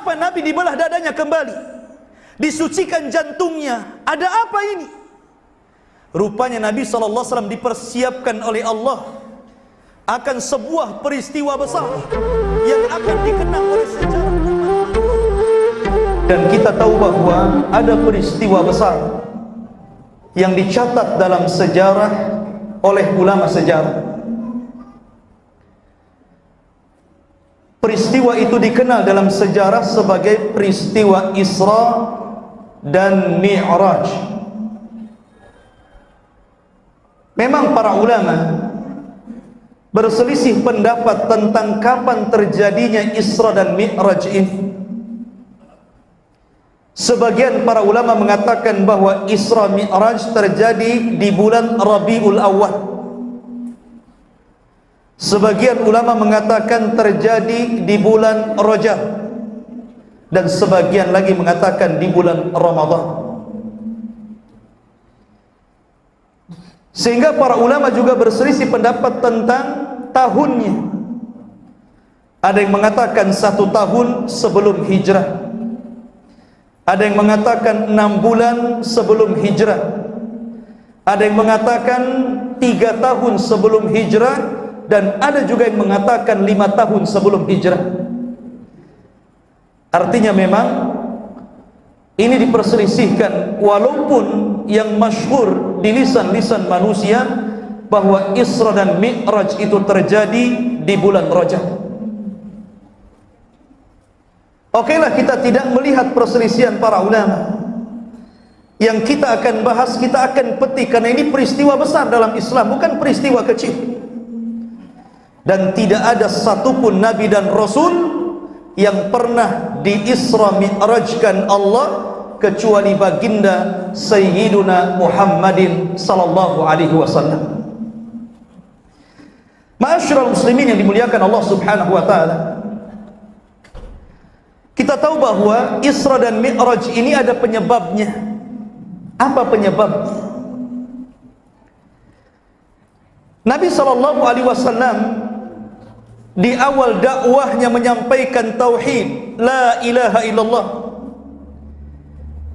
Kenapa Nabi dibelah dadanya kembali, disucikan jantungnya? Ada apa ini? Rupanya Nabi SAW dipersiapkan oleh Allah akan sebuah peristiwa besar yang akan dikenang oleh sejarah umat. Dan kita tahu bahwa ada peristiwa besar yang dicatat dalam sejarah oleh ulama sejarah. Peristiwa itu dikenal dalam sejarah sebagai peristiwa Isra dan Mi'raj. Memang para ulama berselisih pendapat tentang kapan terjadinya Isra dan Mi'raj ini. Sebagian para ulama mengatakan bahwa Isra Mi'raj terjadi di bulan Rabiul Awal. Sebagian ulama mengatakan terjadi di bulan Rajab, dan sebagian lagi mengatakan di bulan Ramadan. Sehingga para ulama juga berselisih pendapat tentang tahunnya. Ada yang mengatakan 1 tahun sebelum hijrah, ada yang mengatakan 6 bulan sebelum hijrah, ada yang mengatakan 3 tahun sebelum hijrah, dan ada juga yang mengatakan 5 tahun sebelum hijrah. Artinya memang ini diperselisihkan, walaupun yang masyhur di lisan-lisan manusia bahwa Isra dan Mi'raj itu terjadi di bulan Rajab. Okelah, kita tidak melihat perselisihan para ulama. Yang kita akan bahas, kita akan petik, karena ini peristiwa besar dalam Islam, bukan peristiwa kecil. Dan tidak ada satupun Nabi dan Rasul yang pernah di-Isra Mi'rajkan Allah kecuali baginda Sayyiduna Muhammadin sallallahu alaihi wasallam. Ma'asyiral muslimin yang dimuliakan Allah Subhanahu wa taala, kita tahu bahwa Isra dan Mi'raj ini ada penyebabnya. Apa penyebabnya? Nabi sallallahu alaihi wasallam di awal dakwahnya menyampaikan tauhid, la ilaha illallah.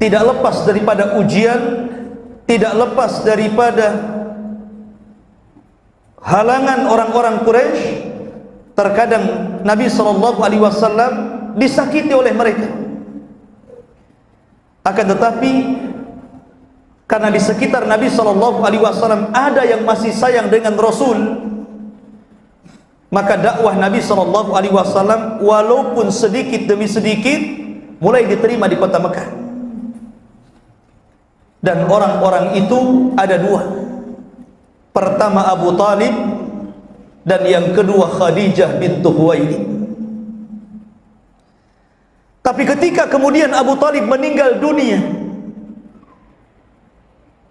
Tidak lepas daripada ujian, tidak lepas daripada halangan orang-orang Quraisy. Terkadang Nabi SAW disakiti oleh mereka. Akan tetapi karena di sekitar Nabi SAW ada yang masih sayang dengan Rasul, maka dakwah Nabi SAW walaupun sedikit demi sedikit mulai diterima di kota Mekah. Dan orang-orang itu ada 2. Pertama Abu Talib, dan yang kedua Khadijah bintu Khuwailid. Tapi ketika kemudian Abu Talib meninggal dunia,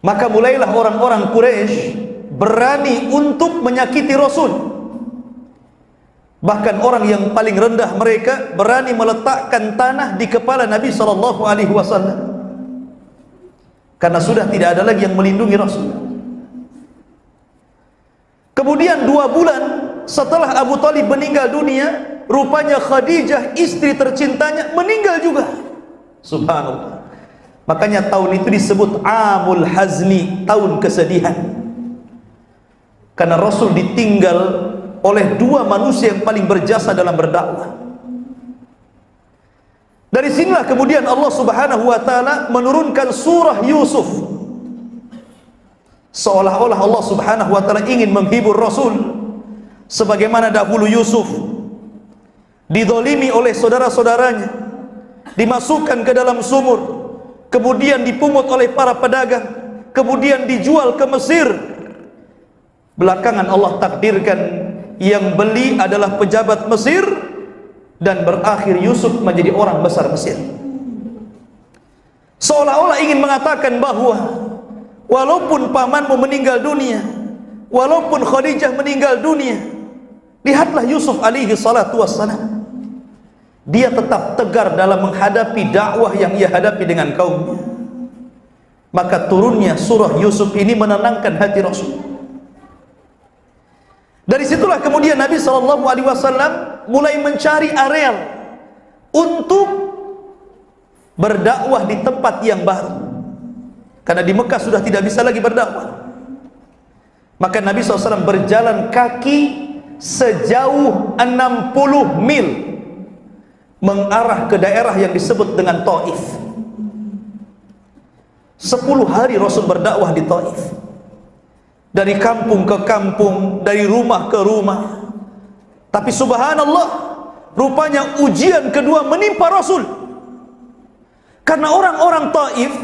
maka mulailah orang-orang Quraisy berani untuk menyakiti Rasul. Bahkan orang yang paling rendah mereka berani meletakkan tanah di kepala Nabi SAW, karena sudah tidak ada lagi yang melindungi Rasul. Kemudian 2 bulan setelah Abu Talib meninggal dunia, rupanya Khadijah, istri tercintanya, meninggal juga. Subhanallah. Makanya tahun itu disebut Amul Hazni, tahun kesedihan. Karena Rasul ditinggal oleh 2 manusia yang paling berjasa dalam berdakwah. Dari sinilah kemudian Allah Subhanahu wa taala menurunkan surah Yusuf. Seolah-olah Allah Subhanahu wa taala ingin menghibur Rasul, sebagaimana dahulu Yusuf didolimi oleh saudara-saudaranya, dimasukkan ke dalam sumur, kemudian dipungut oleh para pedagang, kemudian dijual ke Mesir. Belakangan Allah takdirkan yang beli adalah pejabat Mesir, dan berakhir Yusuf menjadi orang besar Mesir. Seolah-olah ingin mengatakan bahwa walaupun pamanmu meninggal dunia, walaupun Khadijah meninggal dunia, lihatlah Yusuf alaihi salatu wassalam, dia tetap tegar dalam menghadapi dakwah yang ia hadapi dengan kaumnya. Maka turunnya surah Yusuf ini menenangkan hati Rasul. Dari situlah kemudian Nabi SAW mulai mencari areal untuk berdakwah di tempat yang baru, karena di Mekah sudah tidak bisa lagi berdakwah. Maka Nabi SAW berjalan kaki sejauh 60 mil mengarah ke daerah yang disebut dengan Taif. 10 hari Rasul berdakwah di Taif, dari kampung ke kampung, dari rumah ke rumah. Tapi subhanallah, rupanya ujian kedua menimpa Rasul, karena orang-orang Taif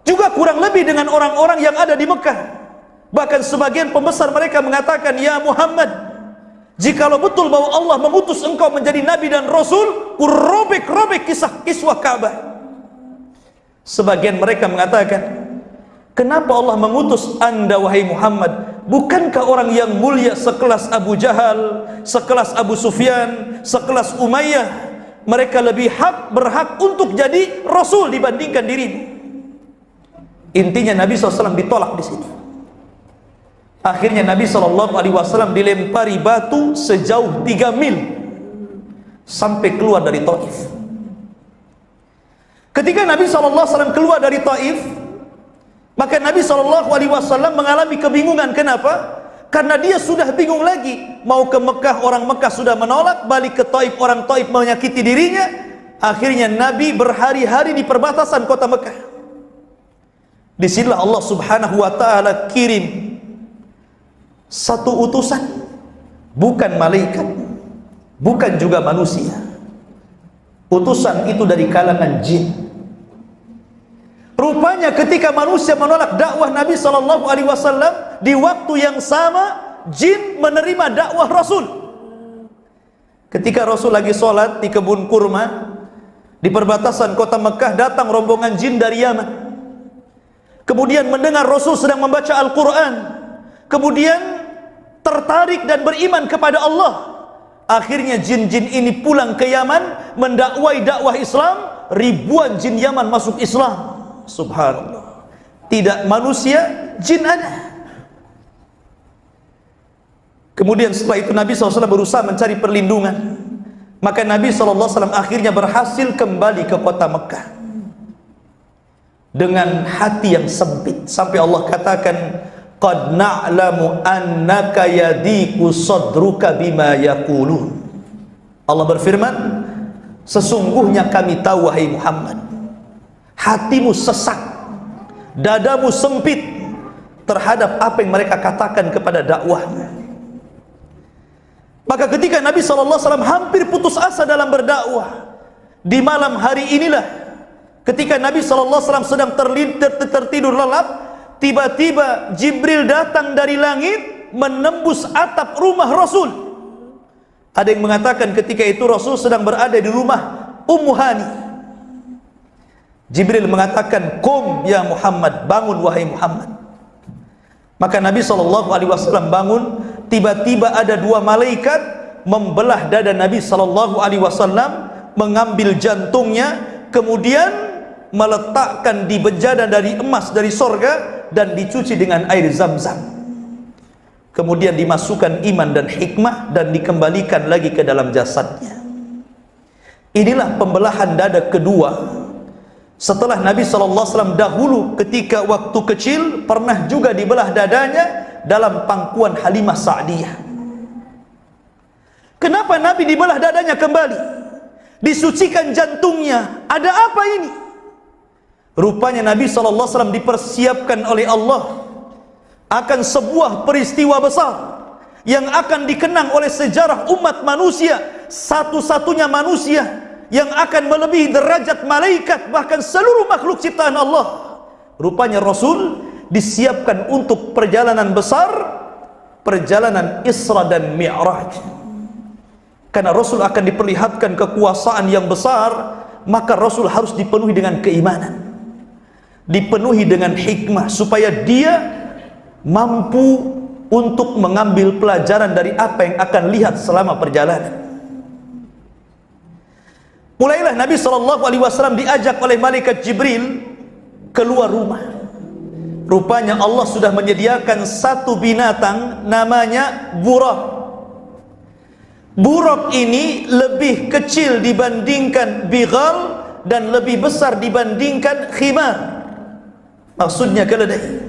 juga kurang lebih dengan orang-orang yang ada di Mekah. Bahkan sebagian pembesar mereka mengatakan, ya Muhammad, jikalau betul bahwa Allah mengutus engkau menjadi Nabi dan Rasul, robek-robek kisah-kisah Ka'bah. Sebagian mereka mengatakan, kenapa Allah mengutus anda wahai Muhammad? Bukankah orang yang mulia sekelas Abu Jahal, sekelas Abu Sufyan, sekelas Umayyah, mereka lebih berhak untuk jadi Rasul dibandingkan dirimu? Intinya Nabi SAW ditolak di sini. Akhirnya Nabi SAW dilempari batu sejauh 3 mil sampai keluar dari Taif. Ketika Nabi SAW keluar dari Taif, maka Nabi SAW mengalami kebingungan. Kenapa? Karena dia sudah bingung lagi. Mau ke Mekah, orang Mekah sudah menolak. Balik ke Taif, orang Taif menyakiti dirinya. Akhirnya Nabi berhari-hari di perbatasan kota Mekah. Disinilah Allah Subhanahu wa ta'ala kirim satu utusan, bukan malaikat, bukan juga manusia. Utusan itu dari kalangan jin. Rupanya ketika manusia menolak dakwah Nabi SAW, di waktu yang sama jin menerima dakwah Rasul. Ketika Rasul lagi sholat di kebun kurma di perbatasan kota Mekah, datang rombongan jin dari Yaman. Kemudian mendengar Rasul sedang membaca Al-Quran, kemudian tertarik dan beriman kepada Allah. Akhirnya jin-jin ini pulang ke Yaman mendakwai dakwah Islam. Ribuan jin Yaman masuk Islam. Subhanallah. Tidak manusia, jin ada. Kemudian setelah itu Nabi SAW berusaha mencari perlindungan. Maka Nabi SAW akhirnya berhasil kembali ke kota Mekah dengan hati yang sempit, sampai Allah katakan, qad na'lamu annaka yadiku sadruka bima yaqulun. Allah berfirman, sesungguhnya kami tahu wahai Muhammad, hatimu sesak, dadamu sempit terhadap apa yang mereka katakan kepada dakwahmu. Maka ketika Nabi SAW hampir putus asa dalam berdakwah, di malam hari inilah ketika Nabi SAW sedang tertidur lelap, tiba-tiba Jibril datang dari langit menembus atap rumah Rasul. Ada yang mengatakan ketika itu Rasul sedang berada di rumah Ummu Hani. Jibril mengatakan, "Qum ya Muhammad, bangun wahai Muhammad." Maka Nabi SAW bangun. Tiba-tiba ada 2 malaikat membelah dada Nabi SAW, mengambil jantungnya, kemudian meletakkan di bejana dari emas dari sorga dan dicuci dengan air Zam-Zam. Kemudian dimasukkan iman dan hikmah dan dikembalikan lagi ke dalam jasadnya. Inilah pembelahan dada kedua. Setelah Nabi SAW dahulu ketika waktu kecil pernah juga dibelah dadanya dalam pangkuan Halimah Sa'diyah. Kenapa Nabi dibelah dadanya kembali? Disucikan jantungnya. Ada apa ini? Rupanya Nabi SAW dipersiapkan oleh Allah akan sebuah peristiwa besar yang akan dikenang oleh sejarah umat manusia, satu-satunya manusia yang akan melebihi derajat malaikat, bahkan seluruh makhluk ciptaan Allah. Rupanya Rasul disiapkan untuk perjalanan besar, perjalanan Isra dan Mi'raj. Karena Rasul akan diperlihatkan kekuasaan yang besar, maka Rasul harus dipenuhi dengan keimanan, dipenuhi dengan hikmah, supaya dia mampu untuk mengambil pelajaran dari apa yang akan lihat selama perjalanan. Mulailah Nabi SAW diajak oleh malaikat Jibril keluar rumah. Rupanya Allah sudah menyediakan satu binatang namanya buraq. Buraq ini lebih kecil dibandingkan bighal dan lebih besar dibandingkan khimar. Maksudnya keledai.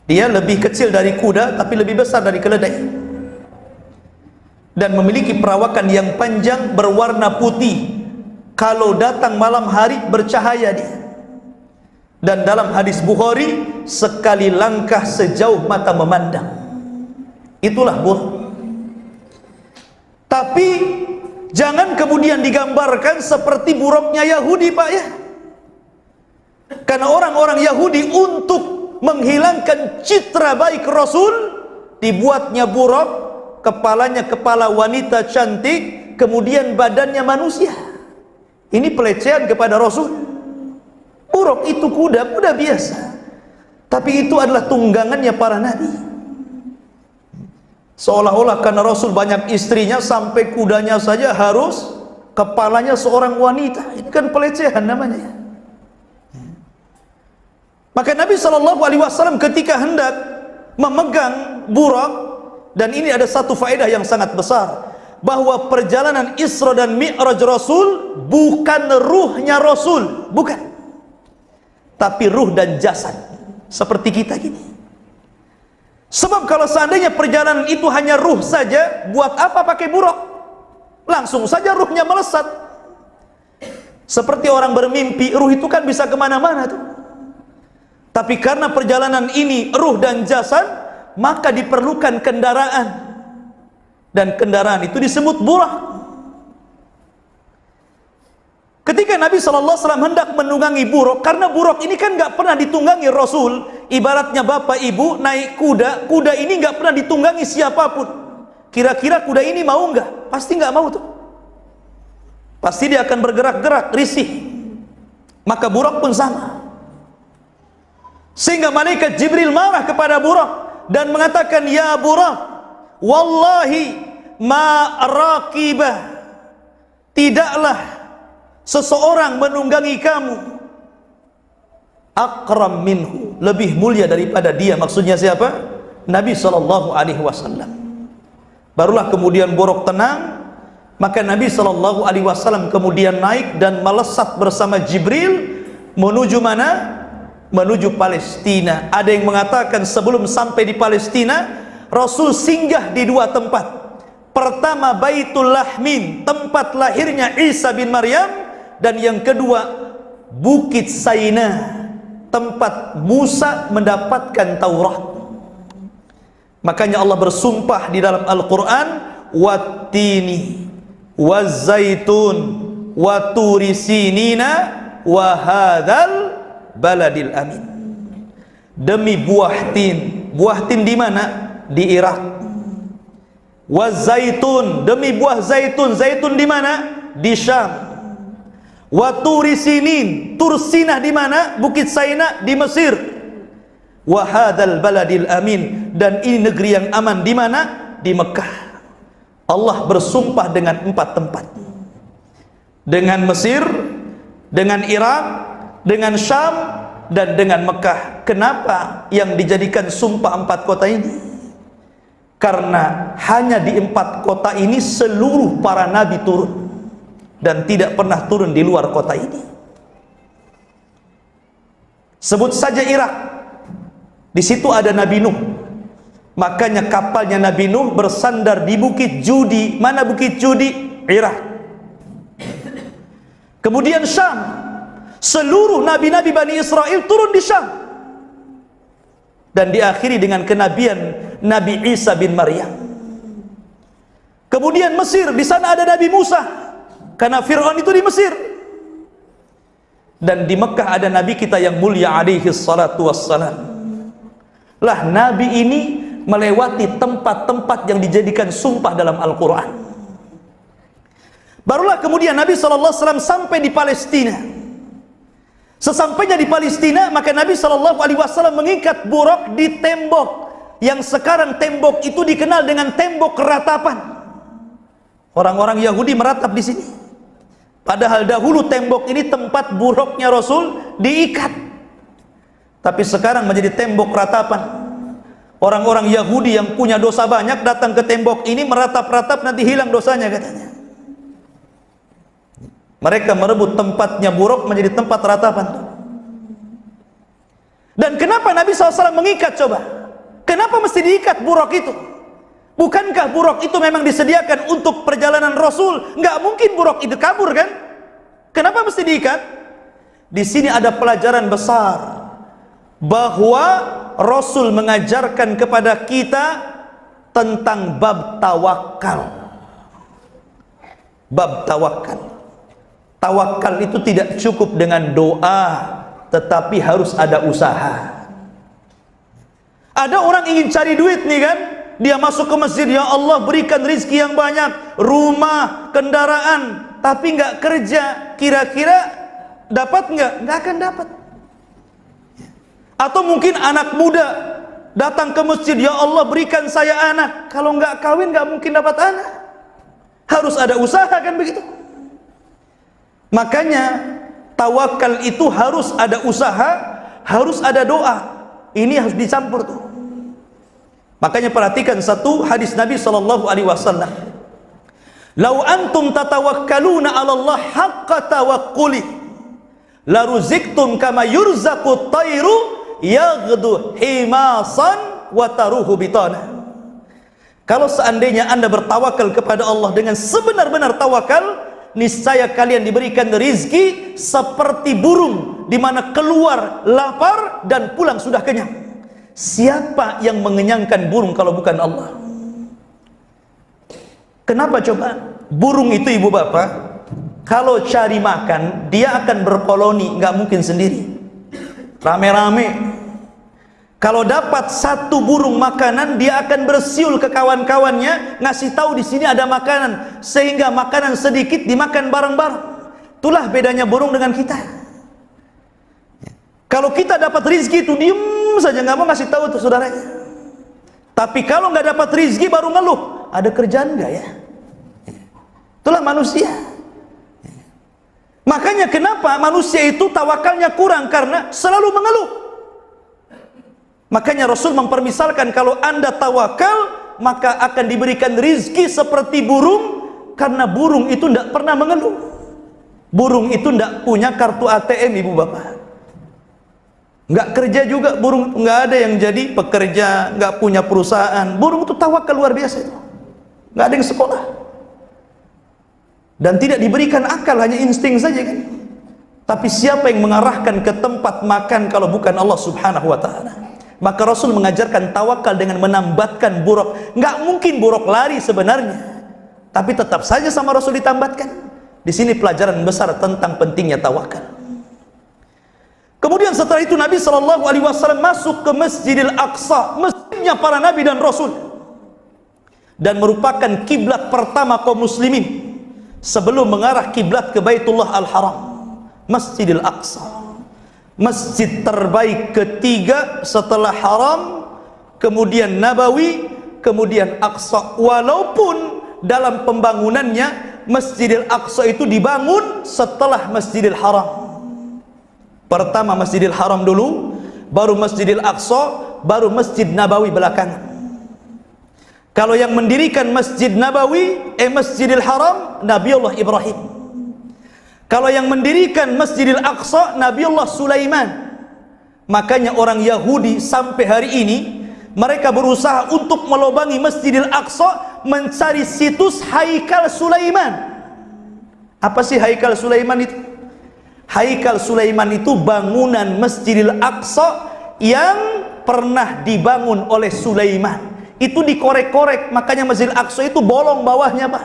Dia lebih kecil dari kuda tapi lebih besar dari keledai, dan memiliki perawakan yang panjang berwarna putih. Kalau datang malam hari bercahaya dia. Dan dalam hadis Bukhari, sekali langkah sejauh mata memandang. Itulah buruk. Tapi jangan kemudian digambarkan seperti buruknya Yahudi, Pak, ya. Karena orang-orang Yahudi untuk menghilangkan citra baik Rasul, dibuatnya buruk, kepalanya kepala wanita cantik, kemudian badannya manusia. Ini pelecehan kepada Rasul. Buruk itu kuda biasa, tapi itu adalah tunggangannya para nabi. Seolah-olah karena Rasul banyak istrinya, sampai kudanya saja harus kepalanya seorang wanita. Itu kan pelecehan namanya. Maka Nabi SAW ketika hendak memegang buraq, dan ini ada satu faedah yang sangat besar, bahwa perjalanan Isra dan Mi'raj Rasul bukan ruhnya Rasul, bukan, tapi ruh dan jasad seperti kita gini. Sebab kalau seandainya perjalanan itu hanya ruh saja, buat apa pakai buraq? Langsung saja ruhnya melesat. Seperti orang bermimpi, ruh itu kan bisa kemana-mana tuh. Tapi karena perjalanan ini ruh dan jasad, maka diperlukan kendaraan, dan kendaraan itu disebut buraq. Ketika Nabi SAW hendak menunggangi buraq, karena buraq ini kan nggak pernah ditunggangi Rasul, ibaratnya bapak ibu naik kuda, kuda ini nggak pernah ditunggangi siapapun. Kira-kira kuda ini mau nggak? Pasti nggak mau tuh. Pasti dia akan bergerak-gerak, risih. Maka buraq pun sama. Sehingga malaikat Jibril marah kepada buraq dan mengatakan, ya buraq, wallahi ma raqibah, tidaklah seseorang menunggangi kamu akram minhu, lebih mulia daripada dia. Maksudnya siapa? Nabi SAW. Barulah kemudian buraq tenang. Maka Nabi SAW kemudian naik dan melesat bersama Jibril menuju mana? Menuju Palestina. Ada yang mengatakan sebelum sampai di Palestina, Rasul singgah di dua tempat. Pertama Baitul Lahmin, tempat lahirnya Isa bin Maryam, dan yang kedua Bukit Saina, tempat Musa mendapatkan Taurat. Makanya Allah bersumpah di dalam Al-Quran, wattini wazzaitun waturi sinina wa hadzal baladil amin. Demi buah tin. Buah tin di mana? Di Irak. Wazaitun, demi buah zaitun. Zaitun di mana? Di Syam. Wa turi sinin, Tursinah di mana? Bukit Saina di Mesir. Wa hadzal baladil amin, dan ini negeri yang aman di mana? Di Mekah. Allah bersumpah dengan 4 tempat. Dengan Mesir, dengan Irak, dengan Syam, dan dengan Mekah. Kenapa yang dijadikan sumpah 4 kota ini? Karena hanya di 4 kota ini seluruh para nabi turun, dan tidak pernah turun di luar kota ini. Sebut saja Irak, di situ ada Nabi Nuh. Makanya kapalnya Nabi Nuh bersandar di Bukit Judi. Mana Bukit Judi? Irak. Kemudian Syam, seluruh nabi-nabi Bani Israel turun di Syam, dan diakhiri dengan kenabian Nabi Isa bin Maryam. Kemudian Mesir, di sana ada Nabi Musa, karena Fir'aun itu di Mesir. Dan di Mekah ada Nabi kita yang mulia alaihi salatu wassalam. Lah Nabi ini melewati tempat-tempat yang dijadikan sumpah dalam Al-Quran. Barulah kemudian Nabi SAW sampai di Palestina. Sesampainya di Palestina, maka Nabi SAW mengikat buraq di tembok, yang sekarang tembok itu dikenal dengan tembok ratapan. Orang-orang Yahudi meratap di sini. Padahal dahulu tembok ini tempat buraqnya Rasul diikat. Tapi sekarang menjadi tembok ratapan. Orang-orang Yahudi yang punya dosa banyak datang ke tembok ini meratap-ratap, nanti hilang dosanya katanya. Mereka merebut tempatnya buruk menjadi tempat ratapan. Dan kenapa Nabi SAW mengikat coba? Kenapa mesti diikat buruk itu? Bukankah buruk itu memang disediakan untuk perjalanan Rasul? Nggak mungkin buruk itu kabur kan? Kenapa mesti diikat? Di sini ada pelajaran besar bahwa Rasul mengajarkan kepada kita tentang bab tawakal. Bab tawakal. Tawakal itu tidak cukup dengan doa, tetapi harus ada usaha. Ada orang ingin cari duit nih kan, dia masuk ke masjid, ya Allah berikan rizki yang banyak, rumah, kendaraan, tapi nggak kerja, kira-kira dapat nggak? Nggak akan dapat. Atau mungkin anak muda datang ke masjid, ya Allah berikan saya anak, kalau nggak kawin nggak mungkin dapat anak. Harus ada usaha kan begitu. Makanya tawakal itu harus ada usaha, harus ada doa. Ini harus dicampur tuh. Makanya perhatikan satu hadis Nabi SAW. Lau antum tatawakkaluna 'ala Allah haqqa tawakkuli la ruziktum kama yurzaqut tayru yaghdu himasan wa taruhu bitana. Kalau seandainya Anda bertawakal kepada Allah dengan sebenar-benar tawakal, niscaya kalian diberikan rizki seperti burung di mana keluar lapar dan pulang sudah kenyang. Siapa yang mengenyangkan burung kalau bukan Allah? Kenapa coba? Burung itu ibu bapak, kalau cari makan dia akan berkoloni, nggak mungkin sendiri, rame-rame. Kalau dapat satu burung makanan, dia akan bersiul ke kawan-kawannya, ngasih tahu di sini ada makanan, sehingga makanan sedikit dimakan bareng-bareng. Itulah bedanya burung dengan kita. Kalau kita dapat rizki itu diem saja, nggak mau ngasih tahu tuh saudaranya. Tapi kalau nggak dapat rizki baru ngeluh, ada kerjaan nggak ya? Itulah manusia. Makanya kenapa manusia itu tawakalnya kurang, karena selalu mengeluh. Makanya Rasul mempermisalkan kalau Anda tawakal, maka akan diberikan rizki seperti burung, karena burung itu tidak pernah mengeluh. Burung itu tidak punya kartu ATM ibu bapak, nggak kerja juga burung, nggak ada yang jadi pekerja, nggak punya perusahaan. Burung itu tawakal luar biasa itu, nggak ada yang sekolah dan tidak diberikan akal, hanya insting saja kan. Tapi siapa yang mengarahkan ke tempat makan kalau bukan Allah Subhanahu wa ta'ala? Maka Rasul mengajarkan tawakal dengan menambatkan buruk. Nggak mungkin buruk lari sebenarnya, tapi tetap saja sama Rasul ditambatkan. Di sini pelajaran besar tentang pentingnya tawakal. Kemudian setelah itu Nabi SAW masuk ke Masjidil Aqsa, masjidnya para Nabi dan Rasul, dan merupakan kiblat pertama kaum muslimin sebelum mengarah kiblat ke Baitullah Al-Haram. Masjidil Aqsa, masjid terbaik ketiga setelah Haram, kemudian Nabawi, kemudian Aqsa. Walaupun dalam pembangunannya Masjidil Aqsa itu dibangun setelah Masjidil Haram. Pertama Masjidil Haram dulu, baru Masjidil Aqsa, baru Masjid Nabawi belakangan. Kalau yang mendirikan Masjid Nabawi, Masjidil Haram, Nabiullah Ibrahim. Kalau yang mendirikan Masjidil Aqsa, Nabiullah Sulaiman. Makanya orang Yahudi sampai hari ini mereka berusaha untuk melobangi Masjidil Aqsa, mencari situs Haikal Sulaiman. Apa sih Haikal Sulaiman itu? Haikal Sulaiman itu bangunan Masjidil Aqsa yang pernah dibangun oleh Sulaiman. Itu dikorek-korek, makanya Masjidil Aqsa itu bolong bawahnya, Pak.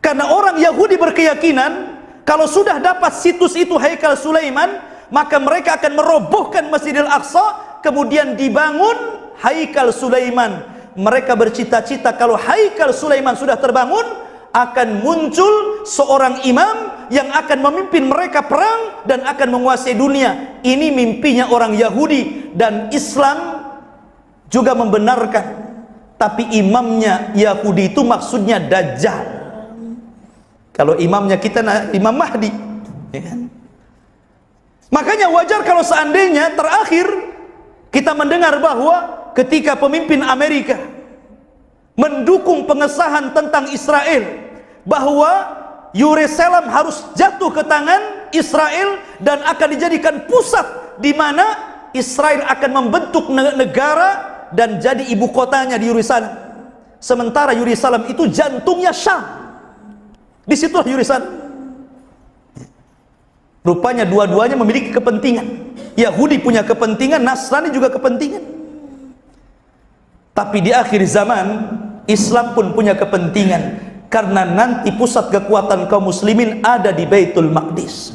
Karena orang Yahudi berkeyakinan kalau sudah dapat situs itu Haikal Sulaiman, maka mereka akan merobohkan Masjidil Aqsa, kemudian dibangun Haikal Sulaiman. Mereka bercita-cita kalau Haikal Sulaiman sudah terbangun, akan muncul seorang imam yang akan memimpin mereka perang dan akan menguasai dunia. Ini mimpinya orang Yahudi, dan Islam juga membenarkan. Tapi imamnya Yahudi itu maksudnya Dajjal. Kalau imamnya kita Imam Mahdi, ya kan? Makanya wajar kalau seandainya terakhir kita mendengar bahwa ketika pemimpin Amerika mendukung pengesahan tentang Israel, bahwa Yerusalem harus jatuh ke tangan Israel dan akan dijadikan pusat di mana Israel akan membentuk negara dan jadi ibu kotanya di Yerusalem. Sementara Yerusalem itu jantungnya Syam. Disitulah Yerusalem. Rupanya dua-duanya memiliki kepentingan. Yahudi punya kepentingan, Nasrani juga kepentingan. Tapi di akhir zaman Islam pun punya kepentingan, karena nanti pusat kekuatan kaum muslimin ada di Baitul Maqdis.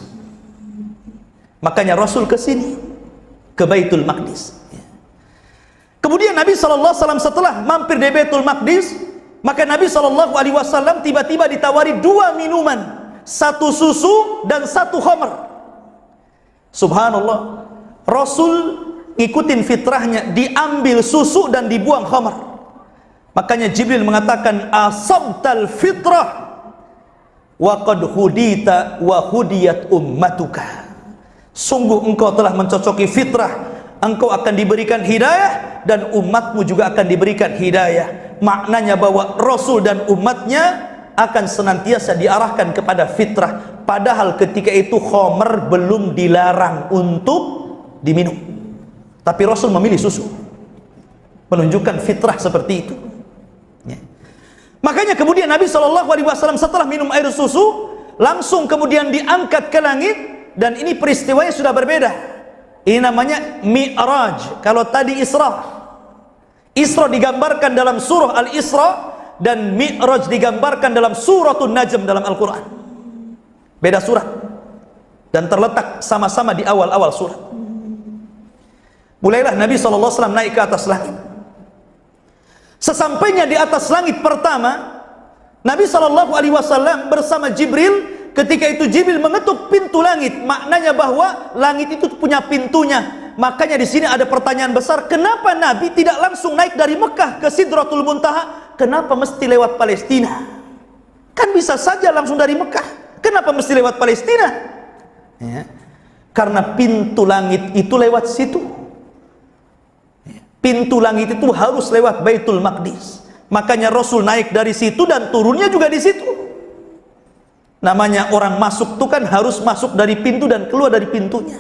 Makanya Rasul ke sini, ke Baitul Maqdis. Kemudian Nabi SAW setelah mampir di Baitul Maqdis, maka Nabi SAW tiba-tiba ditawari 2 minuman, 1 susu dan 1 khamr. Subhanallah, Rasul ngikutin fitrahnya, diambil susu dan dibuang khamr. Makanya Jibril mengatakan, asabtal fitrah wa qad hudita wa hudiyat ummatuka. Sungguh engkau telah mencocoki fitrah, engkau akan diberikan hidayah dan umatmu juga akan diberikan hidayah. Maknanya bahwa Rasul dan umatnya akan senantiasa diarahkan kepada fitrah, padahal ketika itu khamr belum dilarang untuk diminum, tapi Rasul memilih susu, menunjukkan fitrah seperti itu. Makanya kemudian Nabi SAW setelah minum air susu langsung kemudian diangkat ke langit, dan ini peristiwanya sudah berbeda. Ini namanya Mi'raj. Kalau tadi Isra digambarkan dalam surah Al-Isra, dan Mi'raj digambarkan dalam suratul Najm dalam Al-Quran. Beda surat dan terletak sama-sama di awal-awal surat. Mulailah Nabi SAW naik ke atas langit. Sesampainya di atas langit pertama, Nabi SAW bersama Jibril. Ketika itu Jibril mengetuk pintu langit, maknanya bahwa langit itu punya pintunya. Makanya di sini ada pertanyaan besar, kenapa Nabi tidak langsung naik dari Mekah ke Sidratul Muntaha? Kenapa mesti lewat Palestina? Kan bisa saja langsung dari Mekah. Kenapa mesti lewat Palestina? Ya. Karena pintu langit itu lewat situ. Pintu langit itu harus lewat Baitul Maqdis. Makanya Rasul naik dari situ dan turunnya juga di situ. Namanya orang masuk itu kan harus masuk dari pintu dan keluar dari pintunya.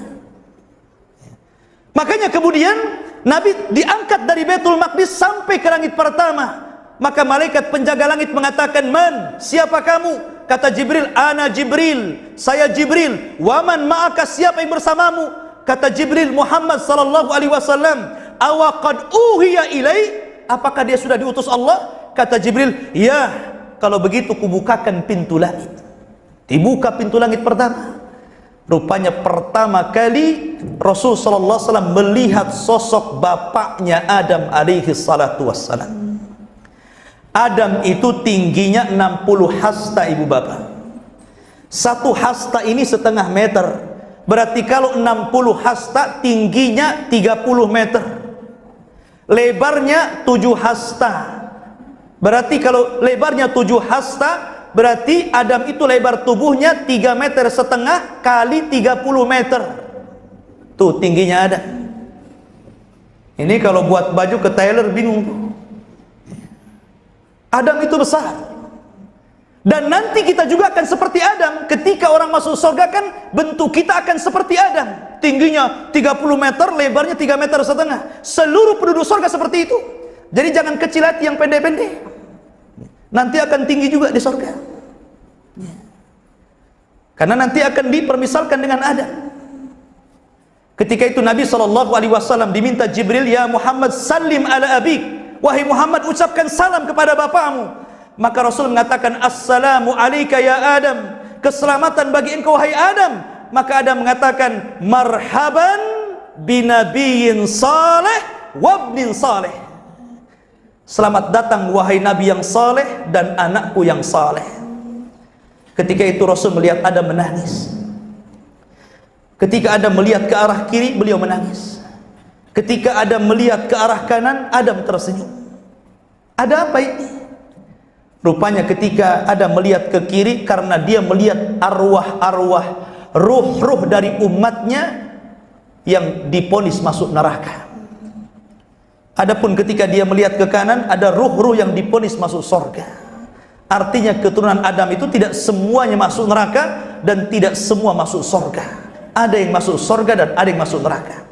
Makanya kemudian Nabi diangkat dari Baitul Maqdis sampai ke langit pertama. Maka malaikat penjaga langit mengatakan, "Man, siapa kamu?" Kata Jibril, "Ana Jibril, saya Jibril." "Wa man ma'aka, siapa yang bersamamu?" Kata Jibril, "Muhammad sallallahu alaihi wasallam." "Awa qad uhiya ilai?" Apakah dia sudah diutus Allah? Kata Jibril, "Ya." "Kalau begitu kubukakan pintu langit." Dibuka pintu langit pertama. Rupanya pertama kali Rasul sallallahu alaihi wasallam melihat sosok bapaknya Adam alaihi salatu wassalam. Adam itu tingginya 60 hasta, ibu bapak. 1 hasta ini setengah meter. Berarti kalau 60 hasta tingginya 30 meter. Lebarnya 7 hasta. Berarti kalau lebarnya 7 hasta, berarti Adam itu lebar tubuhnya 3,5 meter kali 30 meter. Tuh tingginya Adam. Ini kalau buat baju ke tailor bingung tuh. Adam itu besar. Dan nanti kita juga akan seperti Adam. Ketika orang masuk surga kan bentuk kita akan seperti Adam. Tingginya 30 meter, lebarnya 3,5 meter. Seluruh penduduk surga seperti itu. Jadi jangan kecil hati yang pendek-pendek. Nanti akan tinggi juga di surga. Karena nanti akan dipermisalkan dengan Adam. Ketika itu Nabi SAW diminta Jibril, "Ya Muhammad, salim ala abik." Wahai Muhammad, ucapkan salam kepada bapakmu. Maka Rasul mengatakan, "Assalamu alaika ya Adam." Keselamatan bagi engkau wahai Adam. Maka Adam mengatakan, "Marhaban binabiyyin saleh wabnin saleh." Selamat datang wahai Nabi yang saleh dan anakku yang saleh. Ketika itu Rasul melihat Adam menangis. Ketika Adam melihat ke arah kiri, beliau menangis. Ketika Adam melihat ke arah kanan, Adam tersenyum. Ada apa ini? Rupanya ketika Adam melihat ke kiri, karena dia melihat arwah-arwah, ruh-ruh dari umatnya yang diponis masuk neraka. Adapun ketika dia melihat ke kanan, ada ruh-ruh yang diponis masuk surga. Artinya keturunan Adam itu tidak semuanya masuk neraka dan tidak semua masuk surga. Ada yang masuk surga dan ada yang masuk neraka.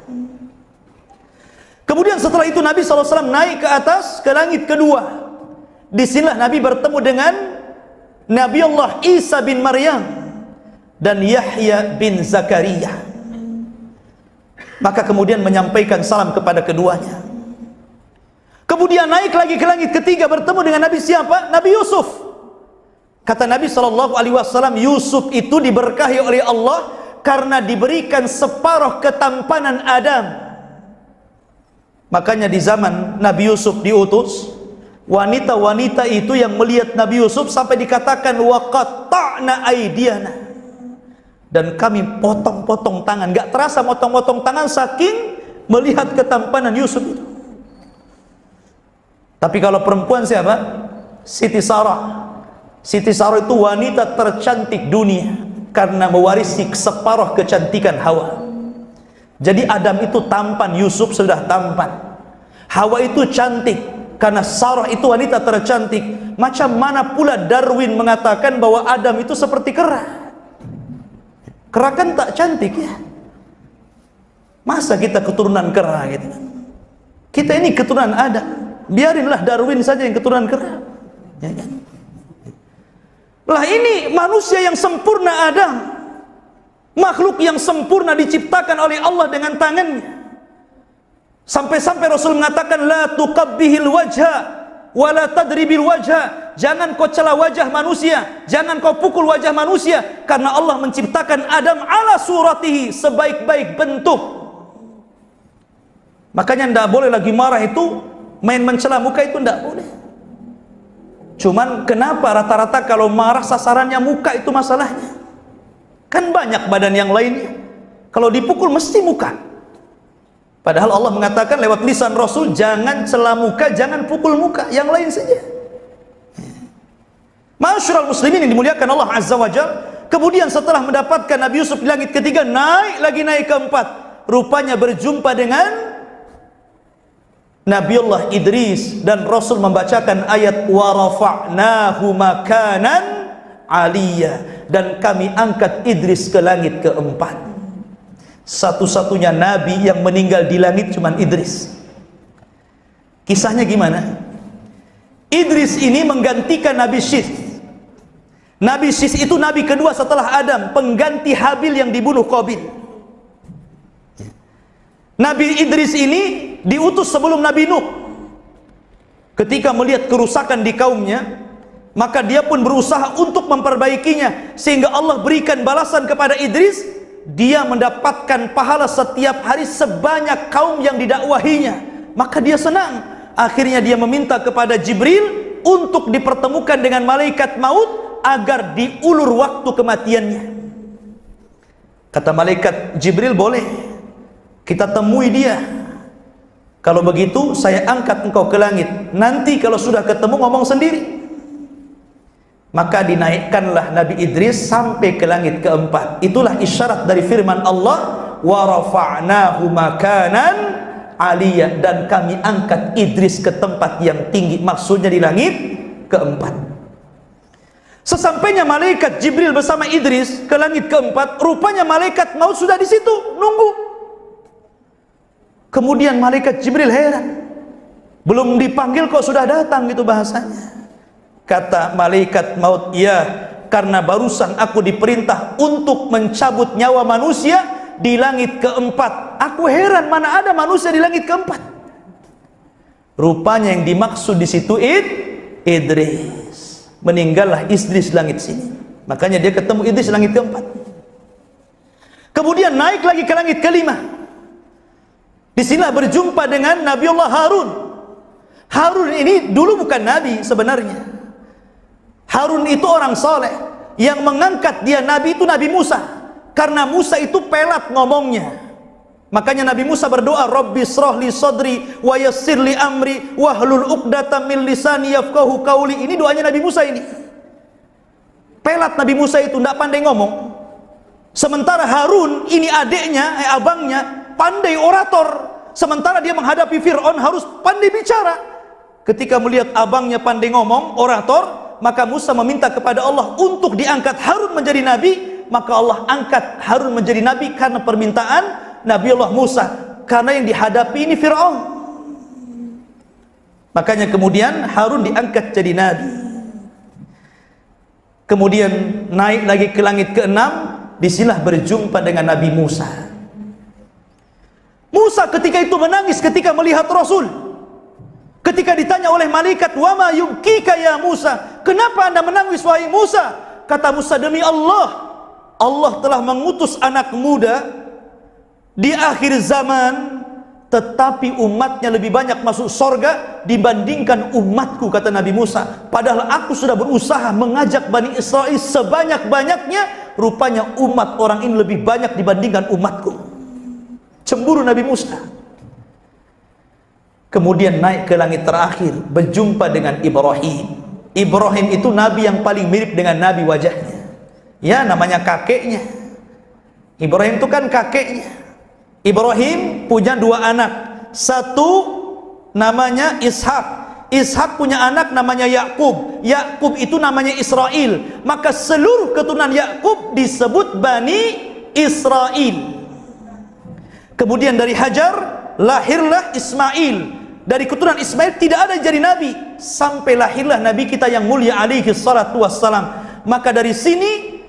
Kemudian setelah itu Nabi SAW naik ke atas, ke langit kedua. Disinilah Nabi bertemu dengan Nabi Allah Isa bin Maryam dan Yahya bin Zakaria. Maka kemudian menyampaikan salam kepada keduanya. Kemudian naik lagi ke langit ketiga, bertemu dengan Nabi siapa? Nabi Yusuf. Kata Nabi SAW, Yusuf itu diberkahi oleh Allah karena diberikan separuh ketampanan Adam. Makanya di zaman Nabi Yusuf diutus, wanita-wanita itu yang melihat Nabi Yusuf sampai dikatakan waqatta'na aydiyana, dan kami potong-potong tangan. Gak terasa potong-potong tangan saking melihat ketampanan Yusuf itu. Tapi kalau perempuan siapa? Siti Sarah. Siti Sarah itu wanita tercantik dunia karena mewarisi separuh kecantikan Hawa. Jadi Adam itu tampan, Yusuf sudah tampan. Hawa itu cantik karena Sarah itu wanita tercantik. Macam mana pula Darwin mengatakan bahwa Adam itu seperti kera? Kera kan tak cantik ya. Masa kita keturunan kera gitu? Kita ini keturunan Adam. Biarinlah Darwin saja yang keturunan kera. Ya kan? Lah ini manusia yang sempurna Adam, makhluk yang sempurna diciptakan oleh Allah dengan tangannya. Sampai-sampai Rasul mengatakan la tuqabbihil wajha wa la tadribil wajha. Jangan kau cela wajah manusia, jangan kau pukul wajah manusia, karena Allah menciptakan Adam ala suratihi, sebaik-baik bentuk. Makanya tidak boleh lagi marah itu main mencela muka, itu tidak boleh. Cuman kenapa rata-rata kalau marah sasarannya muka itu masalahnya? Kan banyak badan yang lainnya. Kalau dipukul mesti muka. Padahal Allah mengatakan lewat lisan Rasul, jangan cela muka, jangan pukul muka, yang lain saja. Ma'asyiral muslimin yang dimuliakan Allah Azza wa Jalla. Kemudian setelah mendapatkan Nabi Yusuf di langit ketiga, naik keempat. Rupanya berjumpa dengan Nabiullah Idris, dan Rasul membacakan ayat wa rafa'nahu makanan aliyya, dan kami angkat Idris ke langit keempat. Satu-satunya nabi yang meninggal di langit cuman Idris. Kisahnya gimana? Idris ini menggantikan Nabi Syith. Nabi Syith itu nabi kedua setelah Adam, pengganti Habil yang dibunuh Qabil. Nabi Idris ini diutus sebelum Nabi Nuh. Ketika melihat kerusakan di kaumnya, maka dia pun berusaha untuk memperbaikinya, sehingga Allah berikan balasan kepada Idris. Dia mendapatkan pahala setiap hari sebanyak kaum yang didakwahinya. Maka dia senang. Akhirnya dia meminta kepada Jibril untuk dipertemukan dengan malaikat maut agar diulur waktu kematiannya. Kata malaikat Jibril, boleh, kita temui dia. Kalau begitu saya angkat engkau ke langit. Nanti kalau sudah ketemu ngomong sendiri. Maka dinaikkanlah Nabi Idris sampai ke langit keempat. Itulah isyarat dari firman Allah, wa rafa'nahu makanan aliyya, dan kami angkat Idris ke tempat yang tinggi. Maksudnya di langit keempat. Sesampainya malaikat Jibril bersama Idris ke langit keempat, rupanya malaikat maut sudah di situ nunggu. Kemudian malaikat Jibril heran, belum dipanggil kok sudah datang, gitu bahasanya. Kata malaikat maut, ya, karena barusan aku diperintah untuk mencabut nyawa manusia di langit keempat. Aku heran, mana ada manusia di langit keempat. Rupanya yang dimaksud di situ Idris. Meninggallah Idris langit sini. Makanya dia ketemu Idris langit keempat. Kemudian naik lagi ke langit kelima. Di sinilah berjumpa dengan Nabiullah Harun. Harun ini dulu bukan nabi sebenarnya. Harun itu orang soleh. Yang mengangkat dia nabi itu Nabi Musa. Karena Musa itu pelat ngomongnya. Makanya Nabi Musa berdoa, Rabbi shrah li sadri wa yassir li amri wahlul uqdatam min lisani yafqahu qauli. Ini doanya Nabi Musa ini. Pelat Nabi Musa itu, tidak pandai ngomong. Sementara Harun ini adiknya, abangnya, pandai orator. Sementara dia menghadapi Fir'aun harus pandai bicara. Ketika melihat abangnya pandai ngomong, orator, maka Musa meminta kepada Allah untuk diangkat Harun menjadi nabi, maka Allah angkat Harun menjadi nabi karena permintaan Nabi Allah Musa, karena yang dihadapi ini Fir'aun. Makanya kemudian Harun diangkat jadi nabi. Kemudian naik lagi ke langit ke-6, disinilah berjumpa dengan Nabi Musa. Musa ketika itu menangis ketika melihat Rasul. Ketika ditanya oleh malaikat, "Wa ma yubkika ya Musa?" "Kenapa Anda menangis wahai Musa?" Kata Musa, "Demi Allah, Allah telah mengutus anak muda di akhir zaman, tetapi umatnya lebih banyak masuk sorga dibandingkan umatku," kata Nabi Musa. "Padahal aku sudah berusaha mengajak Bani Israel sebanyak-banyaknya, rupanya umat orang ini lebih banyak dibandingkan umatku." Cemburu Nabi Musa. Kemudian naik ke langit terakhir, berjumpa dengan Ibrahim. Ibrahim itu nabi yang paling mirip dengan Nabi wajahnya. Ya, namanya kakeknya. Ibrahim itu kan kakeknya. Ibrahim punya dua anak. Satu namanya Ishak. Ishak punya anak namanya Yakub. Yakub itu namanya Israel. Maka seluruh keturunan Yakub disebut Bani Israel. Kemudian dari Hajar lahirlah Ismail. Dari keturunan Ismail tidak ada jadi nabi, sampai lahirlah Nabi kita yang mulia alaihi salatu wassalam. Maka dari sini,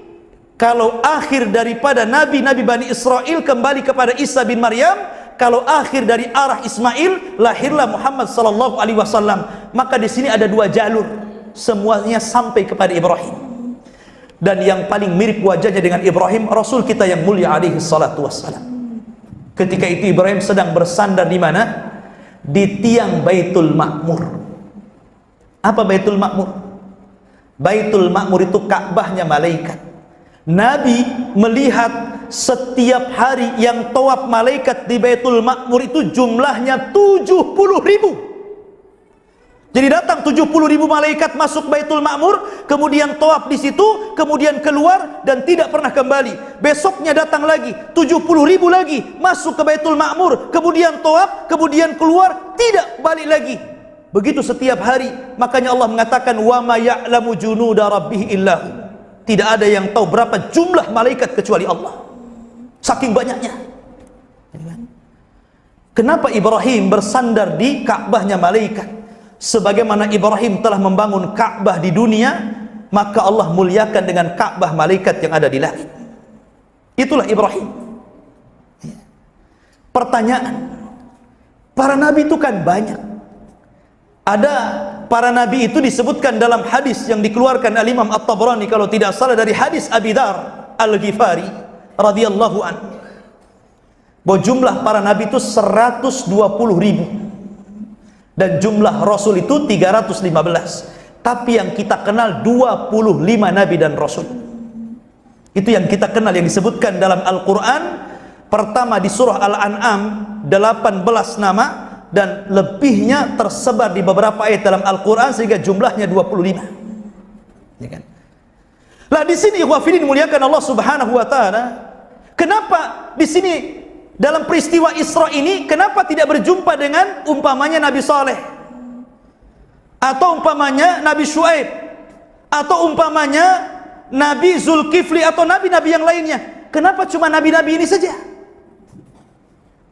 kalau akhir daripada nabi-nabi Bani Israel kembali kepada Isa bin Maryam, kalau akhir dari arah Ismail lahirlah Muhammad sallallahu alaihi wasallam. Maka di sini ada dua jalur, semuanya sampai kepada Ibrahim. Dan yang paling mirip wajahnya dengan Ibrahim, Rasul kita yang mulia alaihi salatu wassalam. Ketika itu Ibrahim sedang bersandar di mana? Di tiang Baitul Ma'mur. Apa Baitul Ma'mur? Baitul Ma'mur itu Ka'bahnya malaikat. Nabi melihat setiap hari yang tawaf malaikat di Baitul Ma'mur itu jumlahnya 70.000. Jadi datang 70.000 malaikat masuk Baitul Ma'mur, kemudian tawaf di situ, kemudian keluar dan tidak pernah kembali. Besoknya datang lagi 70.000 lagi masuk ke Baitul Ma'mur, kemudian tawaf, kemudian keluar, tidak balik lagi. Begitu setiap hari. Makanya Allah mengatakan, "Wa ma ya'lamu junuda rabbih illahu." Tidak ada yang tahu berapa jumlah malaikat kecuali Allah. Saking banyaknya. Kenapa Ibrahim bersandar di Ka'bahnya malaikat? Sebagaimana Ibrahim telah membangun Ka'bah di dunia, maka Allah muliakan dengan Ka'bah malaikat yang ada di langit. Itulah Ibrahim. Pertanyaan, para nabi itu kan banyak. Ada para nabi itu disebutkan dalam hadis yang dikeluarkan Al-Imam At-Tabrani kalau tidak salah, dari hadis Abi Dar Al-Ghifari radhiyallahu anhu, bahwa jumlah para nabi itu 120.000. Dan jumlah Rasul itu 315. Tapi yang kita kenal 25 Nabi dan Rasul. Itu yang kita kenal, yang disebutkan dalam Al-Quran. Pertama di surah Al-An'am 18 nama, dan lebihnya tersebar di beberapa ayat dalam Al-Quran, sehingga jumlahnya 25. Ya kan? Lah di sini ikhwafidin muliakan Allah Subhanahu wa taala. Kenapa di sini dalam peristiwa Isra ini, kenapa tidak berjumpa dengan umpamanya Nabi Saleh, atau umpamanya Nabi Syuaib, atau umpamanya Nabi Zulkifli, atau nabi-nabi yang lainnya? Kenapa cuma nabi-nabi ini saja?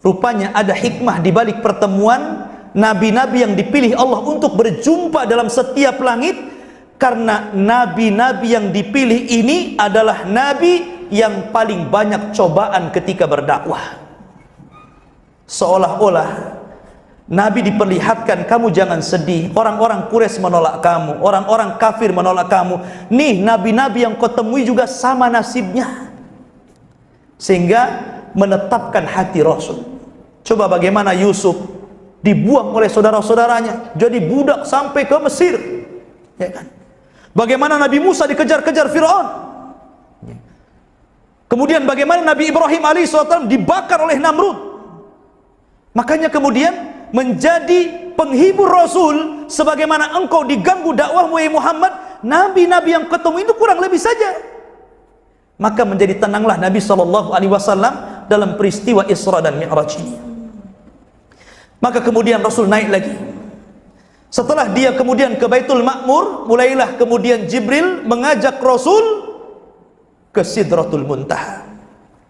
Rupanya ada hikmah di balik pertemuan nabi-nabi yang dipilih Allah untuk berjumpa dalam setiap langit, karena nabi-nabi yang dipilih ini adalah nabi yang paling banyak cobaan ketika berdakwah. Seolah-olah Nabi diperlihatkan, kamu jangan sedih, orang-orang Quraisy menolak kamu, orang-orang kafir menolak kamu. Nih nabi-nabi yang kau temui juga sama nasibnya. Sehingga menetapkan hati Rasul. Coba bagaimana Yusuf dibuang oleh saudara-saudaranya, jadi budak sampai ke Mesir, ya kan? Bagaimana Nabi Musa dikejar-kejar Fir'aun. Kemudian bagaimana Nabi Ibrahim alaihissalam dibakar oleh Namrud. Makanya kemudian menjadi penghibur Rasul, sebagaimana engkau diganggu dakwahmu ya Muhammad, nabi-nabi yang ketemu itu kurang lebih saja. Maka menjadi tenanglah Nabi SAW dalam peristiwa Isra dan Mi'raj ini. Maka kemudian Rasul naik lagi. Setelah dia kemudian ke Baitul Ma'mur, mulailah kemudian Jibril mengajak Rasul ke Sidratul Muntaha.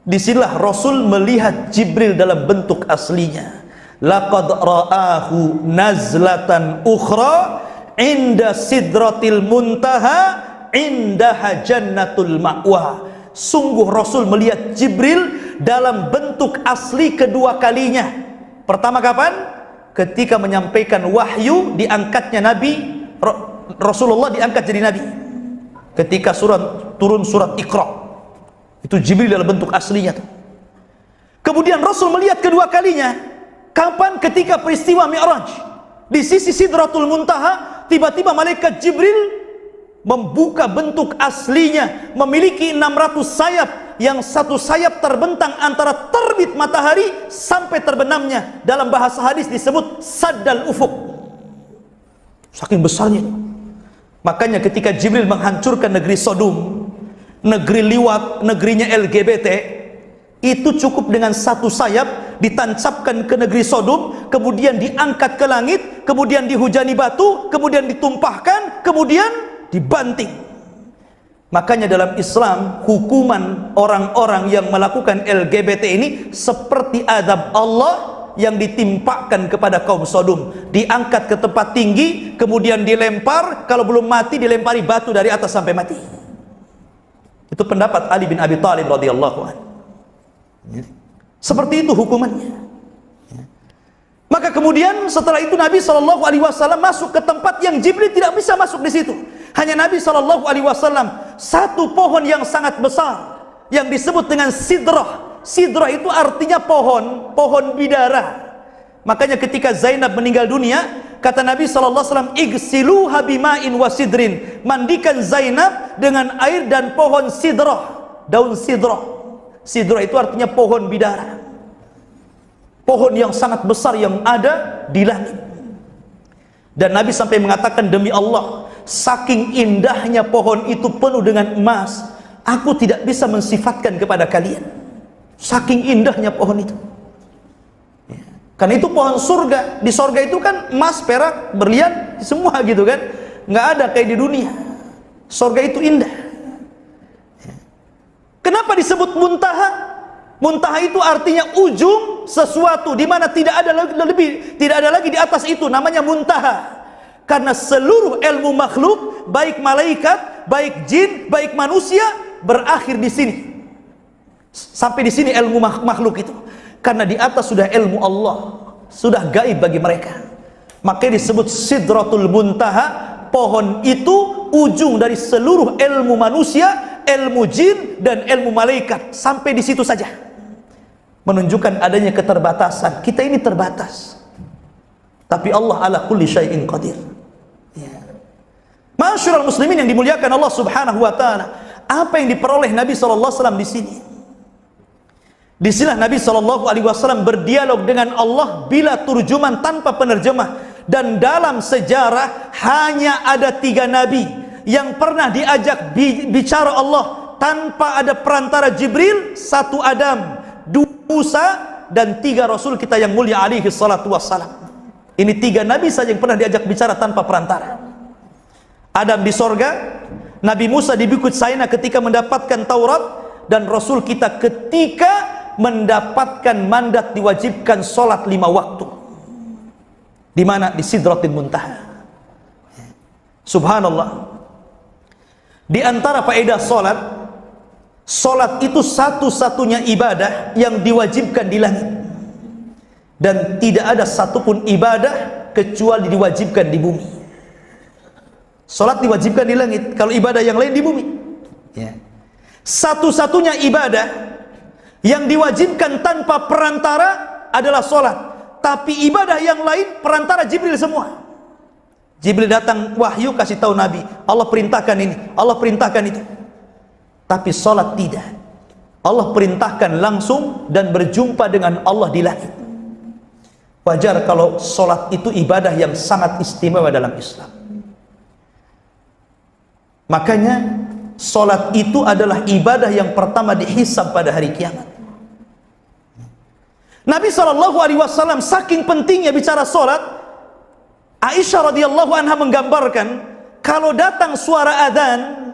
Disinilah Rasul melihat Jibril dalam bentuk aslinya. Laqad ra'ahu nazlatan ukhra inda Sidratil Muntaha indaha jannatul ma'wa. Sungguh Rasul melihat Jibril dalam bentuk asli kedua kalinya. Pertama kapan? Ketika menyampaikan wahyu, diangkatnya Nabi, Rasulullah diangkat jadi Nabi. Ketika turun surat Iqra, itu Jibril dalam bentuk aslinya tuh. Kemudian Rasul melihat kedua kalinya, kapan? Ketika peristiwa Mi'raj. Di sisi Sidratul Muntaha, tiba-tiba malaikat Jibril membuka bentuk aslinya, memiliki 600 sayap, yang satu sayap terbentang antara terbit matahari sampai terbenamnya. Dalam bahasa hadis disebut saddal ufuk. Saking besarnya. Makanya ketika Jibril menghancurkan negeri Sodom, negeri liwat, negerinya LGBT, itu cukup dengan satu sayap ditancapkan ke negeri Sodom, kemudian diangkat ke langit, kemudian dihujani batu, kemudian ditumpahkan, kemudian dibanting. Makanya dalam Islam, hukuman orang-orang yang melakukan LGBT ini seperti azab Allah yang ditimpakan kepada kaum Sodom. Diangkat ke tempat tinggi, kemudian dilempar, kalau belum mati dilempari batu dari atas sampai mati. Itu pendapat Ali bin Abi Thalib radhiyallahu anhu. Seperti itu hukumannya. Maka kemudian setelah itu Nabi SAW masuk ke tempat yang Jibril tidak bisa masuk di situ. Hanya Nabi SAW, satu pohon yang sangat besar yang disebut dengan sidrah. Sidrah itu artinya pohon bidara. Makanya ketika Zainab meninggal dunia, kata Nabi SAW, igsiluha bima'in wa sidrin. Mandikan Zainab dengan air dan pohon sidrah, daun sidrah. Sidrah itu artinya pohon bidara, pohon yang sangat besar yang ada di langit. Dan Nabi sampai mengatakan, demi Allah, saking indahnya pohon itu penuh dengan emas, aku tidak bisa mensifatkan kepada kalian. Saking indahnya pohon itu. Karena itu pohon surga. Di surga itu kan emas, perak, berlian, semua gitu kan. Nggak ada kayak di dunia. Surga itu indah. Kenapa disebut muntaha? Muntaha itu artinya ujung sesuatu, di mana tidak ada lagi di atas itu, namanya muntaha. Karena seluruh ilmu makhluk, baik malaikat, baik jin, baik manusia, berakhir di sini. Sampai di sini ilmu makhluk itu. Karena di atas sudah ilmu Allah, sudah gaib bagi mereka. Makanya disebut Sidratul Muntaha. Pohon itu ujung dari seluruh ilmu manusia, ilmu jin, dan ilmu malaikat. Sampai di situ saja. Menunjukkan adanya keterbatasan. Kita ini terbatas, tapi Allah ala kulli syai'in qadir. Ma'asyiral muslimin yang dimuliakan Allah Subhanahu wa taala, apa yang diperoleh Nabi sallallahu alaihi wasallam di sini? Di sinilah Nabi sallallahu alaihi wasallam berdialog dengan Allah bila turjuman, tanpa penerjemah. Dan dalam sejarah hanya ada 3 nabi yang pernah diajak bicara Allah tanpa ada perantara Jibril. 1 Adam, 2 Musa, dan 3 Rasul kita yang mulia alaihi salatu wassalam. Ini 3 nabi saja yang pernah diajak bicara tanpa perantara. Adam di sorga, Nabi Musa di Bukit Saina ketika mendapatkan Taurat, dan Rasul kita ketika mendapatkan mandat diwajibkan sholat 5 waktu. Di mana? Di Sidratul Muntaha. Subhanallah. Di antara faedah sholat itu satu-satunya ibadah yang diwajibkan di langit. Dan tidak ada satupun ibadah kecuali diwajibkan di bumi. Sholat diwajibkan di langit, kalau ibadah yang lain di bumi. Satu-satunya ibadah yang diwajibkan tanpa perantara adalah sholat. Tapi ibadah yang lain perantara Jibril semua. Jibril datang wahyu kasih tahu Nabi, Allah perintahkan ini, Allah perintahkan itu. Tapi sholat tidak. Allah perintahkan langsung dan berjumpa dengan Allah di langit. Wajar kalau sholat itu ibadah yang sangat istimewa dalam Islam. Makanya sholat itu adalah ibadah yang pertama dihisab pada hari kiamat. Nabi SAW saking pentingnya bicara sholat, Aisyah radhiyallahu anha menggambarkan kalau datang suara adzan,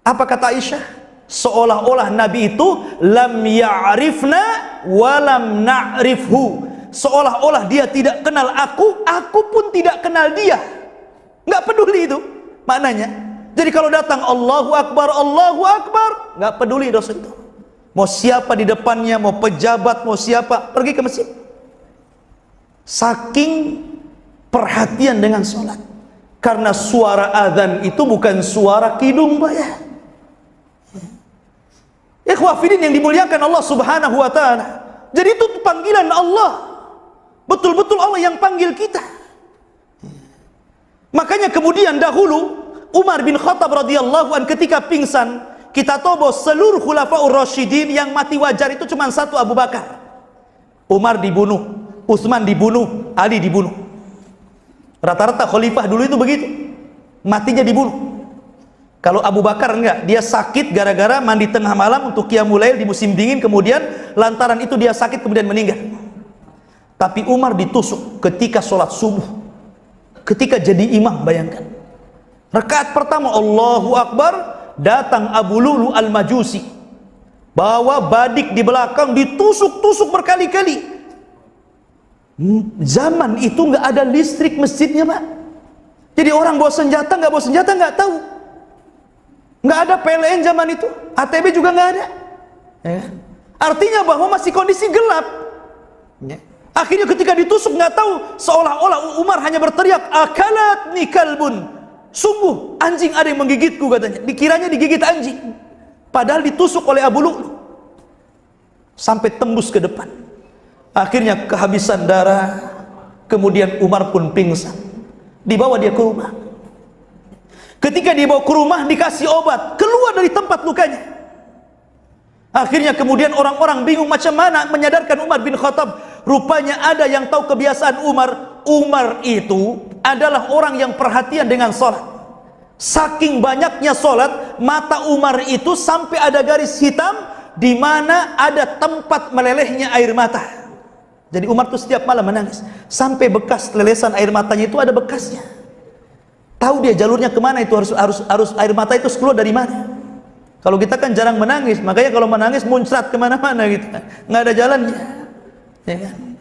apa kata Aisyah? Seolah-olah Nabi itu lam ya'rifna wa lam na'rifhu. Seolah-olah dia tidak kenal aku pun tidak kenal dia. Nggak peduli itu maknanya. Jadi kalau datang Allahu Akbar, nggak peduli dosa itu. Mau siapa di depannya, mau pejabat, mau siapa, pergi ke masjid. Saking perhatian dengan sholat. Karena suara adzan itu bukan suara kidung, Pak ya. Ikhwafidin yang dimuliakan Allah Subhanahu wa ta'ala. Jadi itu panggilan Allah. Betul-betul Allah yang panggil kita. Makanya kemudian dahulu Umar bin Khattab radhiyallahu an ketika pingsan, kita tahu bahwa seluruh khulafaur rasyidin yang mati wajar itu cuma satu, Abu Bakar. Umar dibunuh, Utsman dibunuh, Ali dibunuh. Rata-rata khalifah dulu itu begitu. Matinya dibunuh. Kalau Abu Bakar enggak, dia sakit gara-gara mandi tengah malam untuk qiyamul lail di musim dingin, kemudian lantaran itu dia sakit kemudian meninggal. Tapi Umar ditusuk ketika sholat subuh, ketika jadi imam. Bayangkan, rakaat pertama Allahu Akbar, datang Abu Lulu al-Majusi, bawa badik di belakang, ditusuk-tusuk berkali-kali. Zaman itu nggak ada listrik masjidnya, Pak. Jadi orang bawa senjata nggak tahu. Nggak ada PLN zaman itu, ATB juga nggak ada. Artinya bahwa masih kondisi gelap. Akhirnya ketika ditusuk nggak tahu, seolah-olah Umar hanya berteriak, akalat ni kalbun, sungguh anjing ada yang menggigitku, katanya. Dikiranya digigit anjing, padahal ditusuk oleh Abu Lu'lu sampai tembus ke depan. Akhirnya kehabisan darah, kemudian Umar pun pingsan, dibawa dia ke rumah. Ketika dibawa ke rumah dikasih obat, keluar dari tempat lukanya. Akhirnya kemudian orang-orang bingung macam mana menyadarkan Umar bin Khattab. Rupanya ada yang tahu kebiasaan Umar. Umar itu adalah orang yang perhatian dengan sholat. Saking banyaknya sholat, mata Umar itu sampai ada garis hitam di mana ada tempat melelehnya air mata. Jadi Umar itu setiap malam menangis sampai bekas lelesan air matanya itu ada bekasnya. Tahu dia jalurnya kemana itu, harus air mata itu keluar dari mana. Kalau kita kan jarang menangis, makanya kalau menangis muncrat kemana-mana gitu, nggak ada jalannya. Ya kan?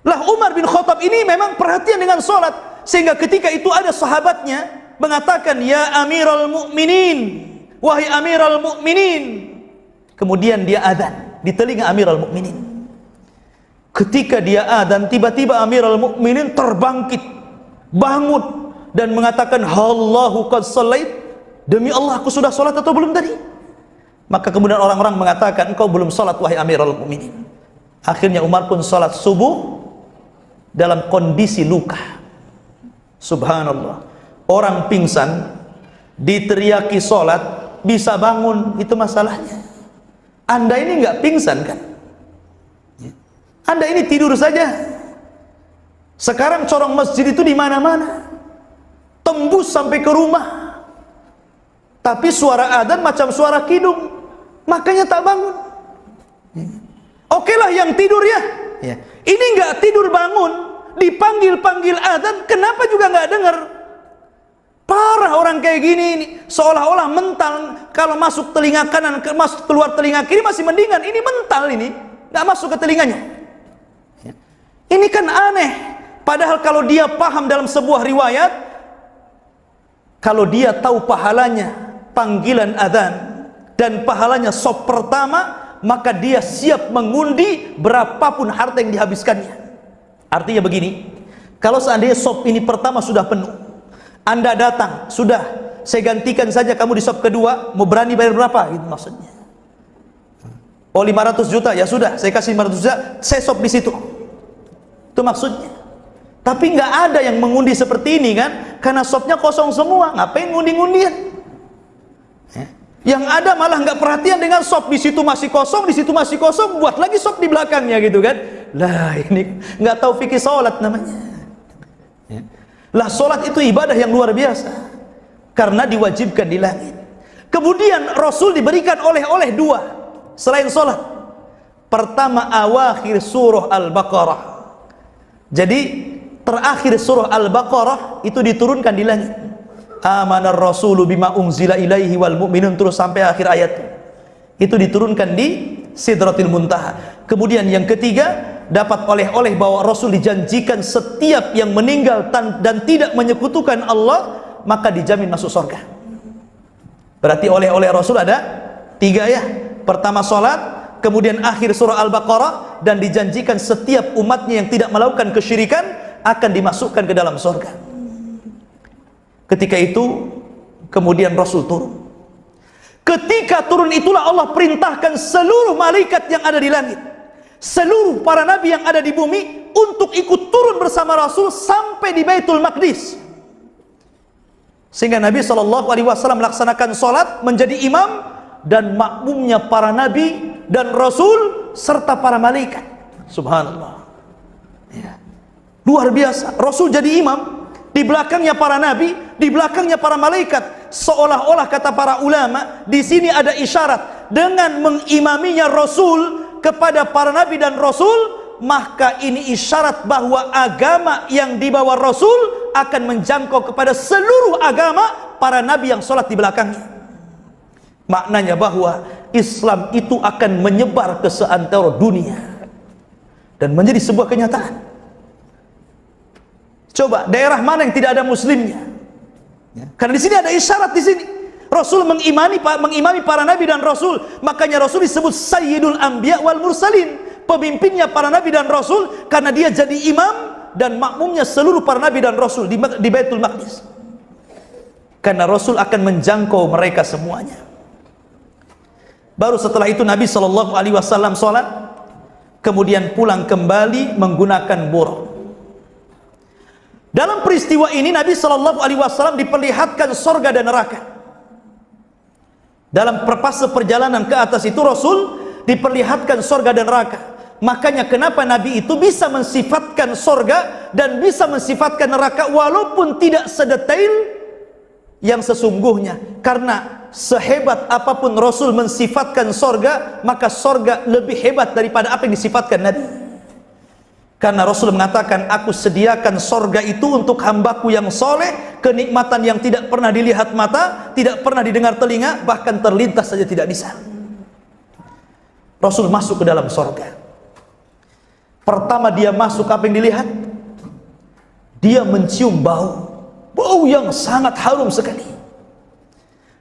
Lah Umar bin Khattab ini memang perhatian dengan sholat, sehingga ketika itu ada sahabatnya mengatakan, ya Amirul Mukminin, wahai Amirul Mukminin. Kemudian dia adzan di telinga Amirul Mukminin. Ketika dia adzan, tiba-tiba Amirul Mukminin terbangkit, bangun dan mengatakan, Allahu qad shallait, demi Allah aku sudah sholat atau belum tadi? Maka kemudian orang-orang mengatakan, engkau belum sholat wahai Amirul Mukminin. Akhirnya Umar pun sholat subuh dalam kondisi luka. Subhanallah, orang pingsan diteriaki sholat bisa bangun, itu masalahnya. Anda ini nggak pingsan kan? Anda ini tidur saja. Sekarang corong masjid itu di mana-mana, tembus sampai ke rumah. Tapi suara adzan macam suara kidung, makanya tak bangun. Oke lah yang tidur ya. Ini nggak tidur bangun, dipanggil-panggil adzan, kenapa juga nggak dengar? Parah orang kayak gini ini, seolah-olah mental. Kalau masuk telinga kanan, masuk keluar telinga kiri masih mendingan. Ini mental, ini nggak masuk ke telinganya. Ini kan aneh. Padahal kalau dia paham dalam sebuah riwayat, kalau dia tahu pahalanya panggilan adzan dan pahalanya sop pertama, maka dia siap mengundi berapapun harta yang dihabiskannya. Artinya begini, kalau seandainya sop ini pertama sudah penuh, Anda datang, sudah, saya gantikan saja kamu di sop kedua, mau berani bayar berapa? Gitu maksudnya. Oh 500 juta, ya sudah, saya kasih 500 juta, saya sop di situ. Itu maksudnya. Tapi nggak ada yang mengundi seperti ini kan, karena sopnya kosong semua, ngapain ngundi-ngundian? Yang ada malah nggak perhatian dengan sop, di situ masih kosong, di situ masih kosong, buat lagi sop di belakangnya gitu kan. Lah ini nggak tahu fikih sholat namanya. Lah sholat itu ibadah yang luar biasa karena diwajibkan di langit. Kemudian Rasul diberikan oleh-oleh dua selain sholat. Pertama, awakhir surah Al-Baqarah. Jadi terakhir surah Al-Baqarah itu diturunkan di langit. Amanar rasulu bima unzila ilaihi wal mu'minun, terus sampai akhir ayat. Itu diturunkan di Sidratil Muntaha. Kemudian yang ketiga, dapat oleh-oleh bahwa Rasul dijanjikan setiap yang meninggal dan tidak menyekutukan Allah, maka dijamin masuk surga. Berarti oleh-oleh Rasul ada 3 ya. Pertama salat, kemudian akhir surah Al-Baqarah, dan dijanjikan setiap umatnya yang tidak melakukan kesyirikan akan dimasukkan ke dalam surga. Ketika itu kemudian Rasul turun. Ketika turun itulah Allah perintahkan seluruh malaikat yang ada di langit, seluruh para nabi yang ada di bumi untuk ikut turun bersama Rasul sampai di Baitul Maqdis. Sehingga Nabi SAW melaksanakan sholat menjadi imam dan makmumnya para nabi dan Rasul serta para malaikat. Subhanallah ya. Luar biasa. Rasul jadi imam, di belakangnya para nabi, di belakangnya para malaikat. Seolah-olah kata para ulama, di sini ada isyarat dengan mengimaminya Rasul kepada para nabi dan Rasul, maka ini isyarat bahwa agama yang dibawa Rasul akan menjangkau kepada seluruh agama para nabi yang sholat di belakangnya. Maknanya bahwa Islam itu akan menyebar ke seantero dunia dan menjadi sebuah kenyataan. Coba daerah mana yang tidak ada muslimnya? Ya. Karena di sini ada isyarat di sini. Rasul mengimami para nabi dan Rasul. Makanya Rasul disebut Sayyidul Anbiya wal Mursalin, pemimpinnya para nabi dan Rasul, karena dia jadi imam dan makmumnya seluruh para nabi dan Rasul di Baitul Maqdis. Karena Rasul akan menjangkau mereka semuanya. Baru setelah itu Nabi SAW sholat, kemudian pulang kembali menggunakan buruk. Dalam peristiwa ini Nabi SAW diperlihatkan sorga dan neraka. Dalam fase perjalanan ke atas itu Rasul diperlihatkan sorga dan neraka. Makanya kenapa Nabi itu bisa mensifatkan sorga dan bisa mensifatkan neraka walaupun tidak sedetail yang sesungguhnya. Karena sehebat apapun Rasul mensifatkan sorga, maka sorga lebih hebat daripada apa yang disifatkan Nabi. Karena Rasul mengatakan, aku sediakan sorga itu untuk hambaku yang soleh, kenikmatan yang tidak pernah dilihat mata, tidak pernah didengar telinga, bahkan terlintas saja tidak bisa. Rasul masuk ke dalam sorga. Pertama dia masuk, apa yang dilihat? Dia mencium bau yang sangat harum sekali.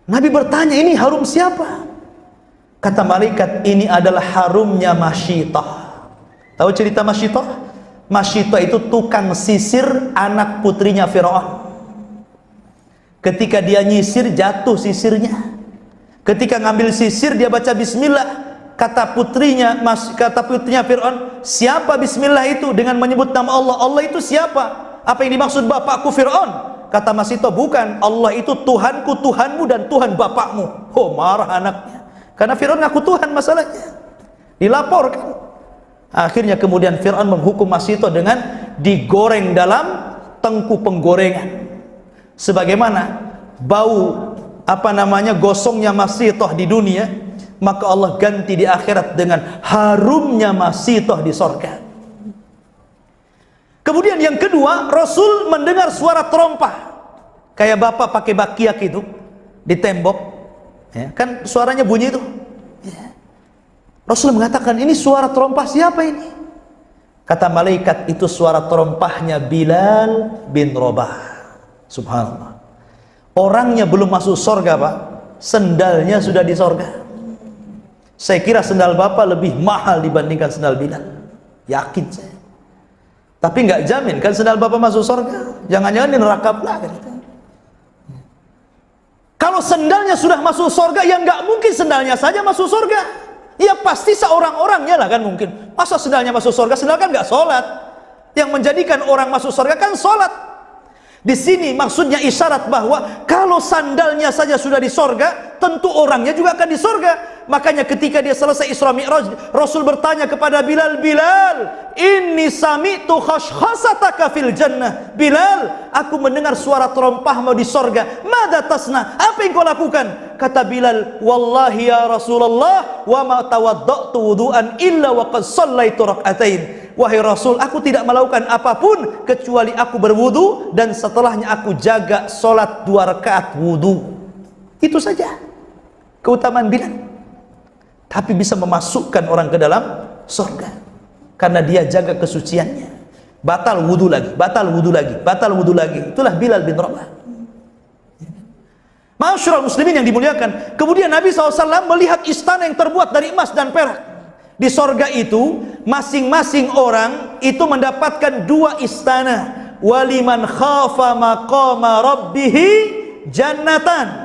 Nabi bertanya, ini harum siapa? Kata malaikat, ini adalah harumnya Masyitah. Tahu cerita Masyitah? Masyitah itu tukang sisir anak putrinya Fir'aun. Ketika dia nyisir, jatuh sisirnya. Ketika ngambil sisir, dia baca bismillah. Kata putrinya Fir'aun, siapa bismillah itu? Dengan menyebut nama Allah. Allah itu siapa? Apa yang dimaksud bapakku Fir'aun? Kata Masyitah, bukan. Allah itu Tuhanku, Tuhanmu, dan Tuhan bapakmu. Oh, marah anaknya. Karena Fir'aun ngaku Tuhan masalahnya. Dilaporkan. Akhirnya kemudian Fir'aun menghukum Masyitah dengan digoreng dalam tengku penggorengan. Sebagaimana bau gosongnya Masyitah di dunia, maka Allah ganti di akhirat dengan harumnya Masyitah di sorga. Kemudian yang kedua, Rasul mendengar suara terompah, kayak bapak pakai bakiak itu di tembok, ya, kan suaranya bunyi itu. Ya. Rasul mengatakan, ini suara terompah siapa ini? Kata malaikat, itu suara terompahnya Bilal bin Rabah. Subhanallah. Orangnya belum masuk sorga, Pak. Sendalnya sudah di sorga. Saya kira sendal bapak lebih mahal dibandingkan sendal Bilal. Yakin saya. Tapi nggak jamin kan sendal bapak masuk sorga. Jangan-jangan di neraka pula kan. Kalau sendalnya sudah masuk sorga, ya nggak mungkin sendalnya saja masuk sorga. Ya pasti seorang-orangnya lah kan mungkin. Masa sendalnya masuk sorga? Sendal kan nggak sholat. Yang menjadikan orang masuk sorga kan sholat. Di sini maksudnya isyarat bahwa kalau sandalnya saja sudah di sorga, tentu orangnya juga akan di sorga. Makanya ketika dia selesai Isra Mi'raj, Rasul bertanya kepada Bilal, Bilal, inni sami'tu khashkhasataka fil jannah. Bilal, aku mendengar suara terompahmu di sorga. Mada tasna? Apa yang kau lakukan? Kata Bilal, wallahi ya Rasulullah, wa ma tawadda'tu wudu'an illa wa qad sallaitu rak'atain. wahai Rasul, aku tidak melakukan apapun kecuali aku berwudu dan setelahnya aku jaga sholat 2 rakaat wudu. Itu saja keutamaan Bilal. Tapi bisa memasukkan orang ke dalam surga karena dia jaga kesuciannya. Batal wudu lagi, batal wudu lagi, batal wudu lagi. Itulah Bilal bin Rabah. Ma'asyiral muslimin yang dimuliakan. Kemudian Nabi SAW melihat istana yang terbuat dari emas dan perak. Di sorga itu masing-masing orang itu mendapatkan 2 istana. Waliman khafa maqama rabbihi jannatan.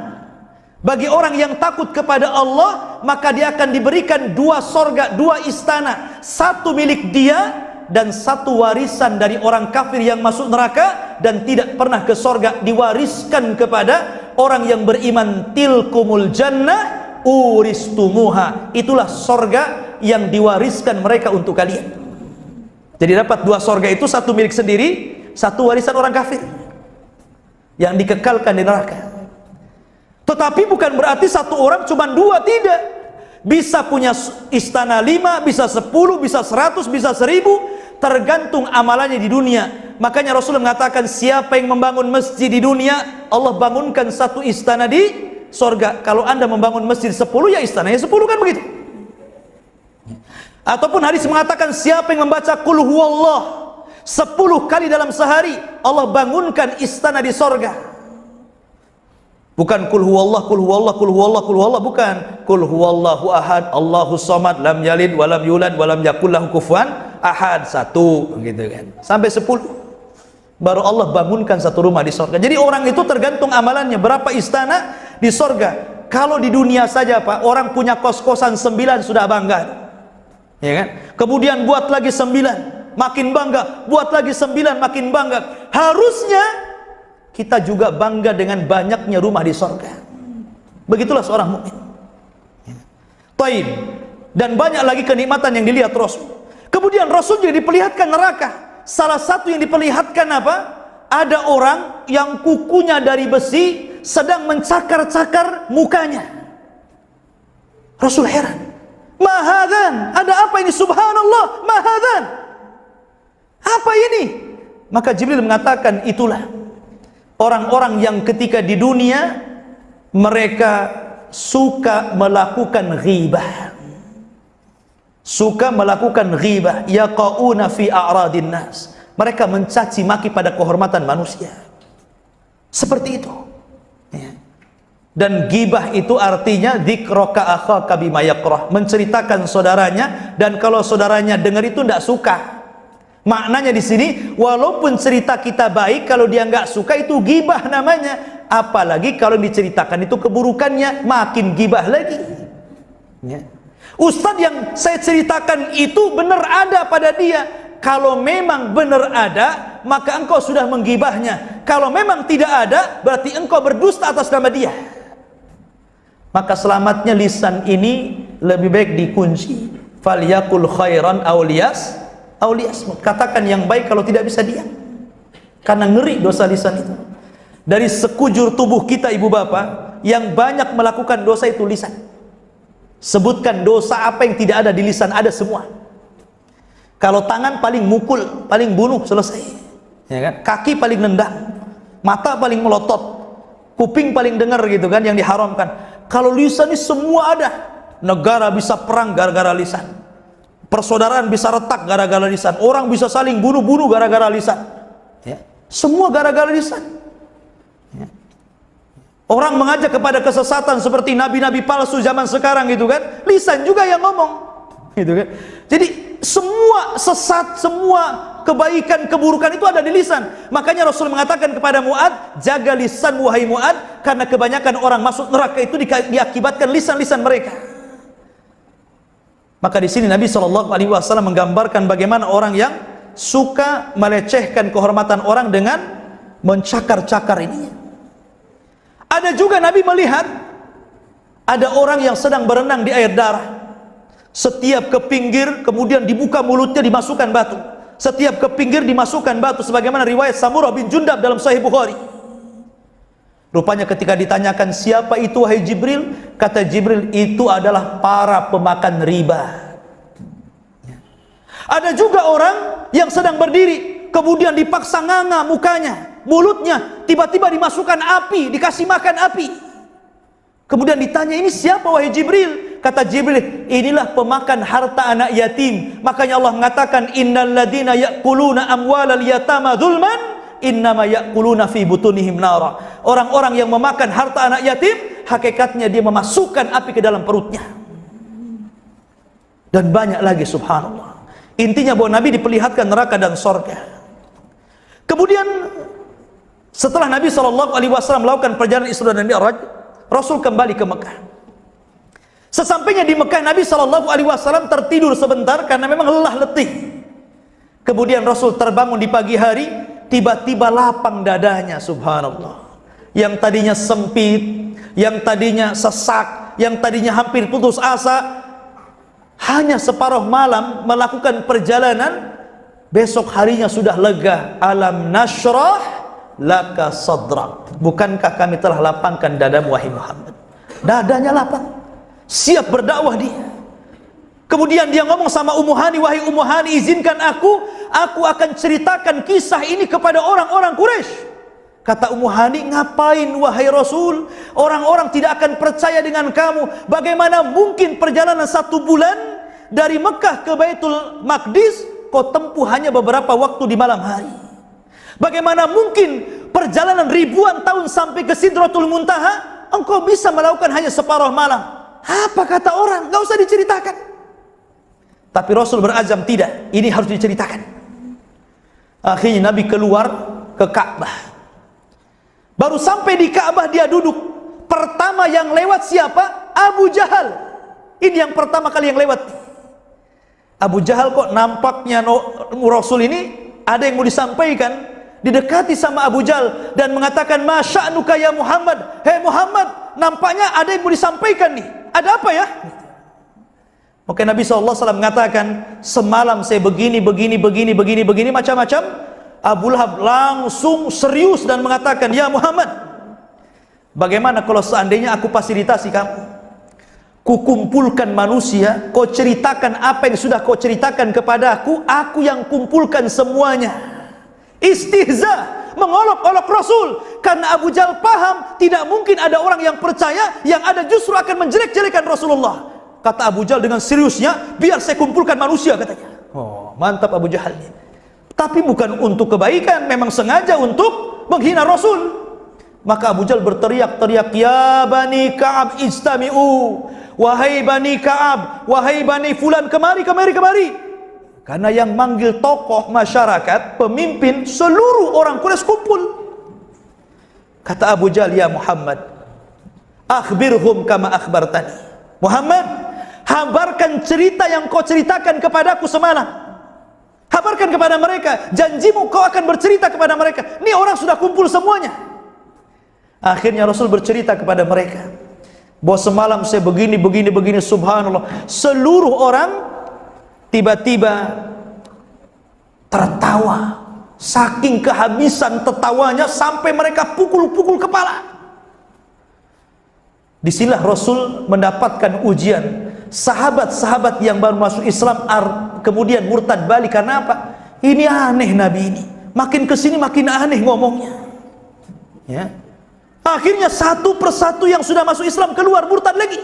Bagi orang yang takut kepada Allah, maka dia akan diberikan 2 sorga, 2 istana. 1 milik dia dan 1 warisan dari orang kafir yang masuk neraka dan tidak pernah ke sorga, diwariskan kepada orang yang beriman. Tilkumul jannah uristumuha. Itulah sorga yang diwariskan mereka untuk kalian. Jadi dapat 2 sorga itu, 1 milik sendiri, 1 warisan orang kafir yang dikekalkan di neraka. Tetapi bukan berarti 1 orang cuma 2, tidak. Bisa punya istana 5, bisa 10, bisa 100, bisa 1000, tergantung amalannya di dunia. Makanya Rasulullah mengatakan, siapa yang membangun masjid di dunia, Allah bangunkan 1 istana di sorga. Kalau anda membangun masjid 10, ya istananya 10, kan begitu. Ataupun hadis mengatakan, siapa yang membaca qul huwallah 10 kali dalam sehari, Allah bangunkan istana di sorga. Bukan qul huwallah, qul huwallah, qul huwallah, qul huwallah, bukan. Qul huwallahu ahad, Allahus samad, lam yalid walam yulad walam yakul lahu kufuwan ahad. 1 gitu kan. Sampai 10. Baru Allah bangunkan 1 rumah di sorga. Jadi orang itu tergantung amalannya, berapa istana di sorga. Kalau di dunia saja Pak, orang punya kos-kosan 9 sudah bangga, ya kan? Kemudian buat lagi 9, makin bangga. Buat lagi 9, makin bangga. Harusnya kita juga bangga dengan banyaknya rumah di sorga. Begitulah seorang mukmin. Taib. Dan banyak lagi kenikmatan yang dilihat Rasul. Kemudian Rasul juga diperlihatkan neraka. Salah satu yang diperlihatkan apa? Ada orang yang kukunya dari besi sedang mencakar-cakar mukanya. Rasul heran. Mahadan, ada apa ini? Subhanallah, mahadan. Apa ini? Maka Jibril mengatakan, itulah orang-orang yang ketika di dunia mereka suka melakukan ghibah. Suka melakukan ghibah, yaqauna fi a'radin nas. Mereka mencaci maki pada kehormatan manusia. Seperti itu. Ya. Dan ghibah itu artinya dzikraka akhaka bima yakrah, menceritakan saudaranya, dan kalau saudaranya dengar itu tidak suka. Maknanya di sini, walaupun cerita kita baik, kalau dia nggak suka itu ghibah namanya. Apalagi kalau diceritakan itu keburukannya, makin ghibah lagi. Ya. Ustadz yang saya ceritakan itu benar ada pada dia. Kalau memang benar ada, maka engkau sudah menggibahnya. Kalau memang tidak ada, berarti engkau berdusta atas nama dia. Maka selamatnya lisan ini lebih baik dikunci. Falyakul khairan awliyas. Katakan yang baik kalau tidak bisa diam. Karena ngeri dosa lisan itu. Dari sekujur tubuh kita ibu bapak, yang banyak melakukan dosa itu lisan. Sebutkan dosa apa yang tidak ada di lisan, ada semua. Kalau tangan paling mukul, paling bunuh, selesai. Ya kan? Kaki paling nendang, mata paling melotot, kuping paling dengar gitu kan, yang diharamkan. Kalau lisan ini semua ada. Negara bisa perang gara-gara lisan. Persaudaraan bisa retak gara-gara lisan. Orang bisa saling bunuh-bunuh gara-gara lisan. Ya. Semua gara-gara lisan. Ya. Orang mengajak kepada kesesatan seperti nabi-nabi palsu zaman sekarang gitu kan, lisan juga yang ngomong. Gitu kan. Jadi semua sesat, semua kebaikan, keburukan itu ada di lisan. Makanya Rasul mengatakan kepada Mu'ad, jaga lisan wahai Mu'ad, karena kebanyakan orang masuk neraka itu diakibatkan lisan-lisan mereka. Maka di sini Nabi SAW menggambarkan bagaimana orang yang suka melecehkan kehormatan orang dengan mencakar-cakar ini. Ada juga Nabi melihat ada orang yang sedang berenang di air darah. Setiap ke pinggir, kemudian dibuka mulutnya, dimasukkan batu. Setiap ke pinggir dimasukkan batu, sebagaimana riwayat Samurah bin Jundab dalam Sahih Bukhari. Rupanya ketika ditanyakan siapa itu wahai Jibril, kata Jibril itu adalah para pemakan riba. Ada juga orang yang sedang berdiri, kemudian dipaksa nganga mukanya, mulutnya, tiba-tiba dimasukkan api, dikasih makan api. Kemudian ditanya, ini siapa wahai Jibril? Kata Jibril, inilah pemakan harta anak yatim. Makanya Allah mengatakan, innal ladina ya'kuluna amwalal yatama dzulman innama ya'kuluna fi butunihim nara. Orang-orang yang memakan harta anak yatim, hakikatnya dia memasukkan api ke dalam perutnya. Dan banyak lagi, subhanallah. Intinya bahwa Nabi diperlihatkan neraka dan surga. Kemudian setelah Nabi SAW melakukan perjalanan Isra dan Mi'raj, Rasul kembali ke Mekah. Sesampainya di Mekah, Nabi SAW tertidur sebentar karena memang lelah letih. Kemudian Rasul terbangun di pagi hari, tiba-tiba lapang dadanya, subhanallah. Yang tadinya sempit, yang tadinya sesak, yang tadinya hampir putus asa, hanya separuh malam melakukan perjalanan, besok harinya sudah lega. Alam nashrah laka sadrak. Bukankah kami telah lapangkan dadamu wahai Muhammad? Dadanya lapang, siap berdakwah dia. Kemudian dia ngomong sama Ummu Hani, wahai Ummu Hani, izinkan aku akan ceritakan kisah ini kepada orang-orang Quraisy. Kata Ummu Hani, ngapain wahai Rasul? Orang-orang tidak akan percaya dengan kamu. Bagaimana mungkin perjalanan 1 bulan dari Mekah ke Baitul Maqdis kau tempuh hanya beberapa waktu di malam hari? Bagaimana mungkin perjalanan ribuan tahun sampai ke Sidratul Muntaha engkau bisa melakukan hanya separuh malam? Apa kata orang? Gak usah diceritakan. Tapi Rasul berazam, tidak, ini harus diceritakan. Akhirnya Nabi keluar ke Ka'bah. Baru sampai di Ka'bah dia duduk. Pertama yang lewat siapa? Abu Jahal. Ini yang pertama kali yang lewat. Abu Jahal kok nampaknya Rasul ini ada yang mau disampaikan. Didekati sama Abu Jahal dan mengatakan, masya'nuka ya Muhammad. Hei Muhammad, nampaknya ada yang mau disampaikan nih. Ada apa ya? Maka Nabi SAW mengatakan, semalam saya begini macam-macam. Abu Lahab langsung serius dan mengatakan, ya Muhammad, bagaimana kalau seandainya aku fasilitasi kamu, kukumpulkan manusia, kau ceritakan apa yang sudah kau ceritakan kepada aku yang kumpulkan semuanya. Istihza, mengolok-olok Rasul, karena Abu Jahal paham tidak mungkin ada orang yang percaya, yang ada justru akan menjelek-jelekan Rasulullah. Kata Abu Jahal dengan seriusnya, biar saya kumpulkan manusia, katanya. Oh, mantap Abu Jahal ini. Tapi bukan untuk kebaikan, memang sengaja untuk menghina Rasul. Maka Abu Jahal berteriak-teriak, ya Bani Ka'ab istami'u, wahai Bani Ka'ab, wahai Bani Fulan, kemari. Karena yang manggil tokoh masyarakat, pemimpin, seluruh orang Quraisy kumpul. Kata Abu Jahal, ya Muhammad, akhbirhum kama akhbartani. Muhammad, habarkan cerita yang kau ceritakan kepadaku semalam. Kabarkan kepada mereka, janjimu kau akan bercerita kepada mereka. Ini orang sudah kumpul semuanya. Akhirnya Rasul bercerita kepada mereka bahwa semalam saya begini, subhanallah. Seluruh orang tiba-tiba tertawa, saking kehabisan tertawanya sampai mereka pukul-pukul kepala. Disinilah Rasul mendapatkan ujian. Sahabat-sahabat yang baru masuk Islam kemudian murtad balik. Karena apa? Ini aneh Nabi ini, makin kesini makin aneh ngomongnya, ya. Akhirnya satu persatu yang sudah masuk Islam keluar murtad lagi.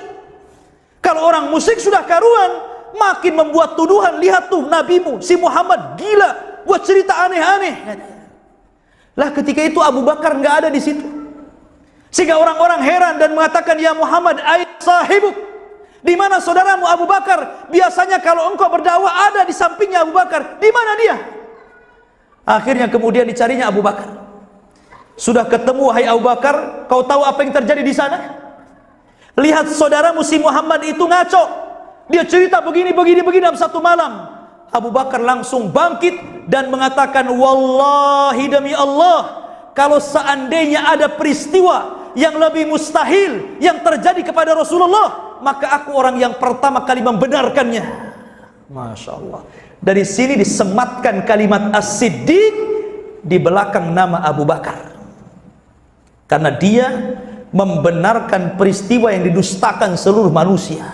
Kalau orang musyrik sudah karuan, makin membuat tuduhan. Lihat tuh nabimu si Muhammad gila, buat cerita aneh-aneh. Lah ketika itu Abu Bakar nggak ada di situ, sehingga orang-orang heran dan mengatakan, ya Muhammad, aina sahibuk? Di mana saudaramu Abu Bakar? Biasanya kalau engkau berdakwah ada di sampingnya Abu Bakar. Di mana dia? Akhirnya kemudian dicarinya Abu Bakar. Sudah ketemu, wahai Abu Bakar, kau tahu apa yang terjadi di sana? Lihat saudaramu si Muhammad itu ngaco. Dia cerita begini dalam satu malam. Abu Bakar langsung bangkit dan mengatakan, wallahi demi Allah, kalau seandainya ada peristiwa yang lebih mustahil yang terjadi kepada Rasulullah, maka aku orang yang pertama kali membenarkannya. Masya Allah. Dari sini disematkan kalimat As-Siddiq di belakang nama Abu Bakar, karena dia membenarkan peristiwa yang didustakan seluruh manusia.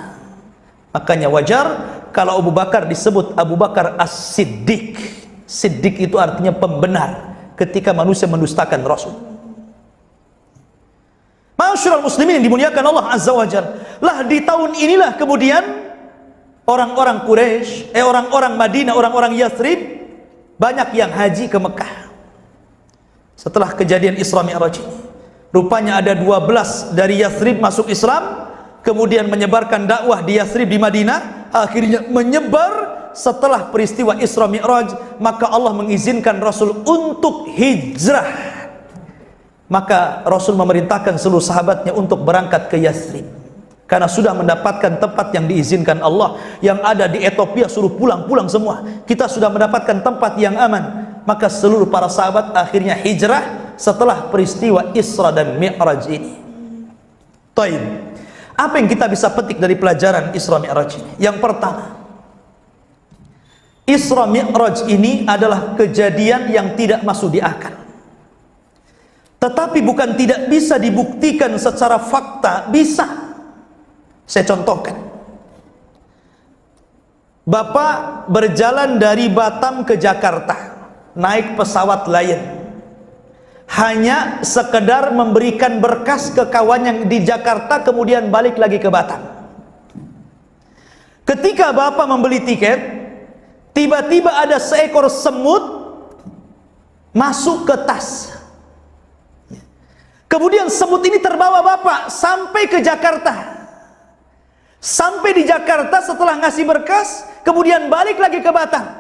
Makanya wajar kalau Abu Bakar disebut Abu Bakar As-Siddiq. Siddiq itu artinya pembenar ketika manusia mendustakan Rasul. Ma'asyiral muslimin yang dimuliakan Allah Azza wa Jalla, lah di tahun inilah kemudian orang-orang Quraisy, orang-orang Madinah, orang-orang Yathrib banyak yang haji ke Mekah. Setelah kejadian Isra Mi'raj ini, rupanya ada 12 dari Yathrib masuk Islam, kemudian menyebarkan dakwah di Yathrib di Madinah, akhirnya menyebar. Setelah peristiwa Isra Mi'raj, maka Allah mengizinkan Rasul untuk hijrah. Maka Rasul memerintahkan seluruh sahabatnya untuk berangkat ke Yathrib, karena sudah mendapatkan tempat yang diizinkan Allah. Yang ada di Ethiopia suruh pulang-pulang semua, kita sudah mendapatkan tempat yang aman. Maka seluruh para sahabat akhirnya hijrah setelah peristiwa Isra dan Mi'raj ini. Taib, apa yang kita bisa petik dari pelajaran Isra Mi'raj ini? Yang pertama, Isra Mi'raj ini adalah kejadian yang tidak masuk di akal. Tetapi bukan tidak bisa dibuktikan secara fakta, bisa. Saya contohkan. Bapak berjalan dari Batam ke Jakarta, naik pesawat Lion, hanya sekedar memberikan berkas ke kawan yang di Jakarta, kemudian balik lagi ke Batam. Ketika Bapak membeli tiket, tiba-tiba ada seekor semut masuk ke tas. Kemudian semut ini terbawa Bapak sampai ke Jakarta. Sampai di Jakarta setelah ngasih berkas, kemudian balik lagi ke Batam.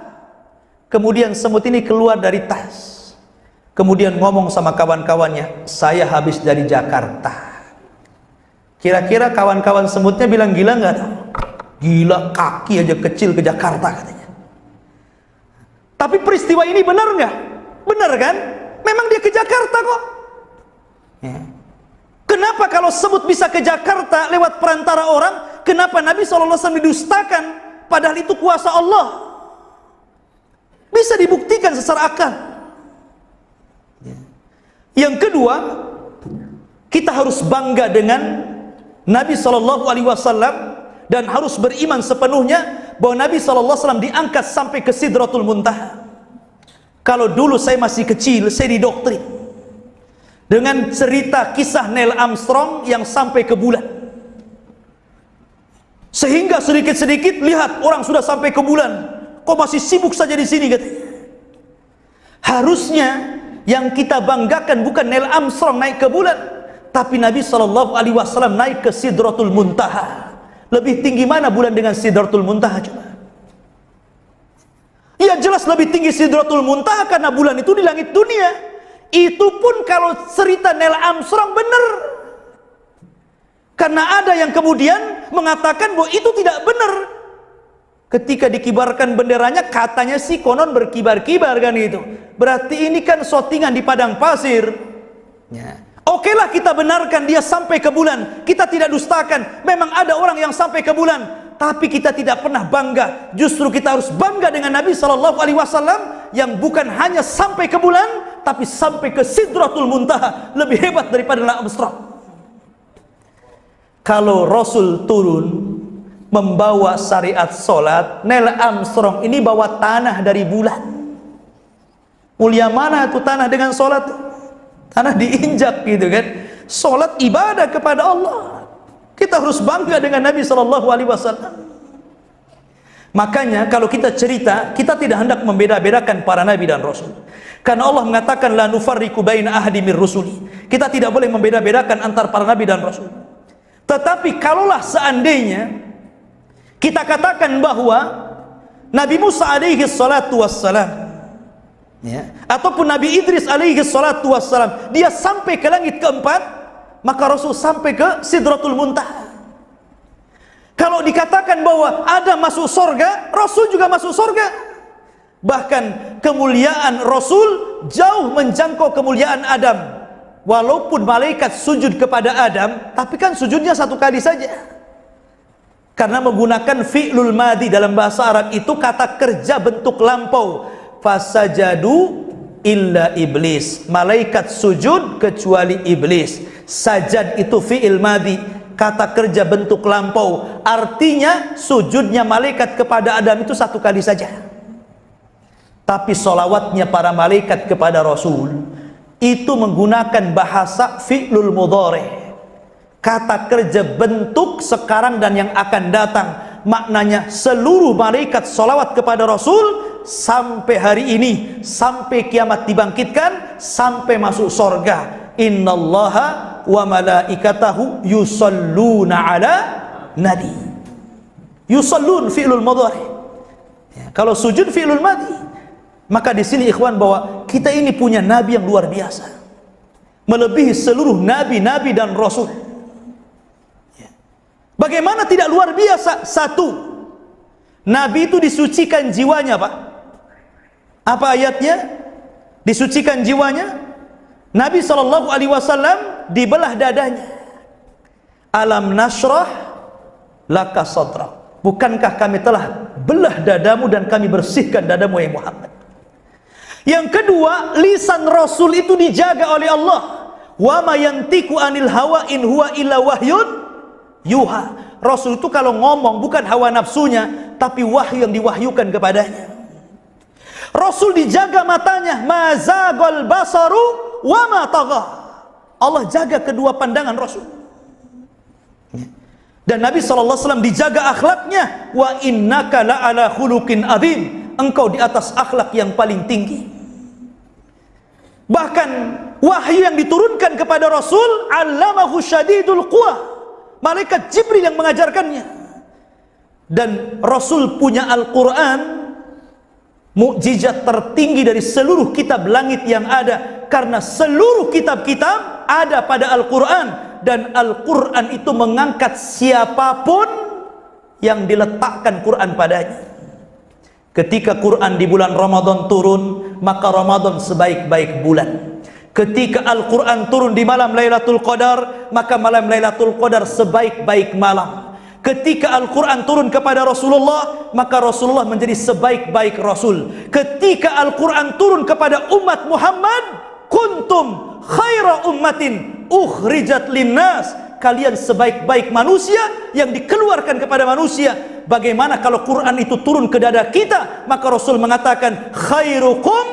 Kemudian semut ini keluar dari tas, kemudian ngomong sama kawan-kawannya, saya habis dari Jakarta. Kira-kira kawan-kawan semutnya bilang gila nggak? Gila, kaki aja kecil ke Jakarta katanya. Tapi peristiwa ini benar nggak? Benar kan? Memang dia ke Jakarta kok. Ya. Kenapa kalau semut bisa ke Jakarta lewat perantara orang, kenapa Nabi SAW didustakan? Padahal itu kuasa Allah. Bisa dibuktikan secara akal. Ya. Yang kedua, kita harus bangga dengan Nabi SAW dan harus beriman sepenuhnya bahwa Nabi SAW diangkat sampai ke Sidratul Muntaha. Kalau dulu saya masih kecil, saya didoktrin dengan cerita kisah Neil Armstrong yang sampai ke bulan, sehingga sedikit-sedikit lihat orang sudah sampai ke bulan, kok masih sibuk saja di sini katanya. Harusnya yang kita banggakan bukan Neil Armstrong naik ke bulan, tapi Nabi SAW naik ke Sidratul Muntaha. Lebih tinggi mana bulan dengan Sidratul Muntaha coba? Ya jelas lebih tinggi Sidratul Muntaha karena bulan itu di langit dunia. Itu pun kalau cerita Neil Armstrong benar. Karena ada yang kemudian mengatakan bahwa itu tidak benar. Ketika dikibarkan benderanya katanya sih konon berkibar-kibar kan itu. Berarti ini kan shootingan di padang pasir. Ya. Oke lah kita benarkan dia sampai ke bulan, kita tidak dustakan. Memang ada orang yang sampai ke bulan, tapi kita tidak pernah bangga. Justru kita harus bangga dengan Nabi SAW yang bukan hanya sampai ke bulan, tapi sampai ke Sidratul Muntaha. Lebih hebat daripada Neil Armstrong. Kalau Rasul turun membawa syariat solat, Neil Armstrong ini bawa tanah dari bulan. Mulia mana itu tanah dengan solat? Tanah diinjak gitu kan. Solat ibadah kepada Allah. Kita harus bangga dengan Nabi SAW. Makanya kalau kita cerita, kita tidak hendak membeda-bedakan para nabi dan rasul. Karena Allah mengatakan la nufarriqu baina ahadin mir rusuli. Kita tidak boleh membeda-bedakan antar para nabi dan rasul. Tetapi kalaulah seandainya kita katakan bahwa Nabi Musa alaihi salatu wassalam, ya, ataupun Nabi Idris alaihi salatu wassalam, dia sampai ke langit keempat, maka Rasul sampai ke Sidratul Muntaha. Kalau dikatakan bahwa ada masuk surga, Rasul juga masuk surga. Bahkan kemuliaan Rasul jauh menjangkau kemuliaan Adam. Walaupun malaikat sujud kepada Adam, tapi kan sujudnya satu kali saja. Karena menggunakan fi'lul madi dalam bahasa Arab itu kata kerja bentuk lampau. Fasajadu illa iblis. Malaikat sujud kecuali iblis. Sajad itu fi'il madi. kata kerja bentuk lampau, artinya sujudnya malaikat kepada Adam itu 1 kali saja. Tapi solawatnya para malaikat kepada Rasul itu menggunakan bahasa fi'lul mudhari', kata kerja bentuk sekarang dan yang akan datang. Maknanya seluruh malaikat solawat kepada Rasul sampai hari ini, sampai kiamat dibangkitkan, sampai masuk surga. Innallaha wa malaikatahu yusalluna ala nabi. Yusallun fi'lul mudhari'. Ya, kalau sujud fi'lul madhi. Maka di sini ikhwan bahwa kita ini punya nabi yang luar biasa, melebihi seluruh nabi-nabi dan rasul. Ya. Bagaimana tidak luar biasa? 1, nabi itu disucikan jiwanya, Pak. Apa ayatnya? Disucikan jiwanya. Nabi SAW dibelah dadanya. Alam nashrah laka sadrak. Bukankah kami telah belah dadamu dan kami bersihkan dadamu, ya Muhammad. Yang kedua, lisan Rasul itu dijaga oleh Allah. Wa ma yantiqu anil hawa in huwa illa wahyun yuha. Rasul itu kalau ngomong bukan hawa nafsunya, tapi wahyu yang diwahyukan kepadanya. Rasul dijaga matanya, mazagol basaru wa ma tagha. Allah jaga kedua pandangan Rasul. Dan Nabi SAW dijaga akhlaknya, wa innaka la ala khuluqin adzim. Engkau di atas akhlak yang paling tinggi. Bahkan wahyu yang diturunkan kepada Rasul, allamahu syadidul quwa, malaikat Jibril yang mengajarkannya. Dan Rasul punya Al-Quran, mukjizat tertinggi dari seluruh kitab langit yang ada, karena seluruh kitab-kitab ada pada Al-Quran, dan Al-Quran itu mengangkat siapapun yang diletakkan Quran padanya. Ketika Quran di bulan Ramadan turun, maka Ramadan sebaik-baik bulan. Ketika Al-Quran turun di malam Lailatul Qadar, maka malam Lailatul Qadar sebaik-baik malam. Ketika Al-Quran turun kepada Rasulullah, maka Rasulullah menjadi sebaik-baik Rasul. Ketika Al-Quran turun kepada umat Muhammad, kuntum khaira ummatin ukhrijat linnas, kalian sebaik-baik manusia yang dikeluarkan kepada manusia. Bagaimana kalau Quran itu turun ke dada kita? Maka Rasul mengatakan, khairukum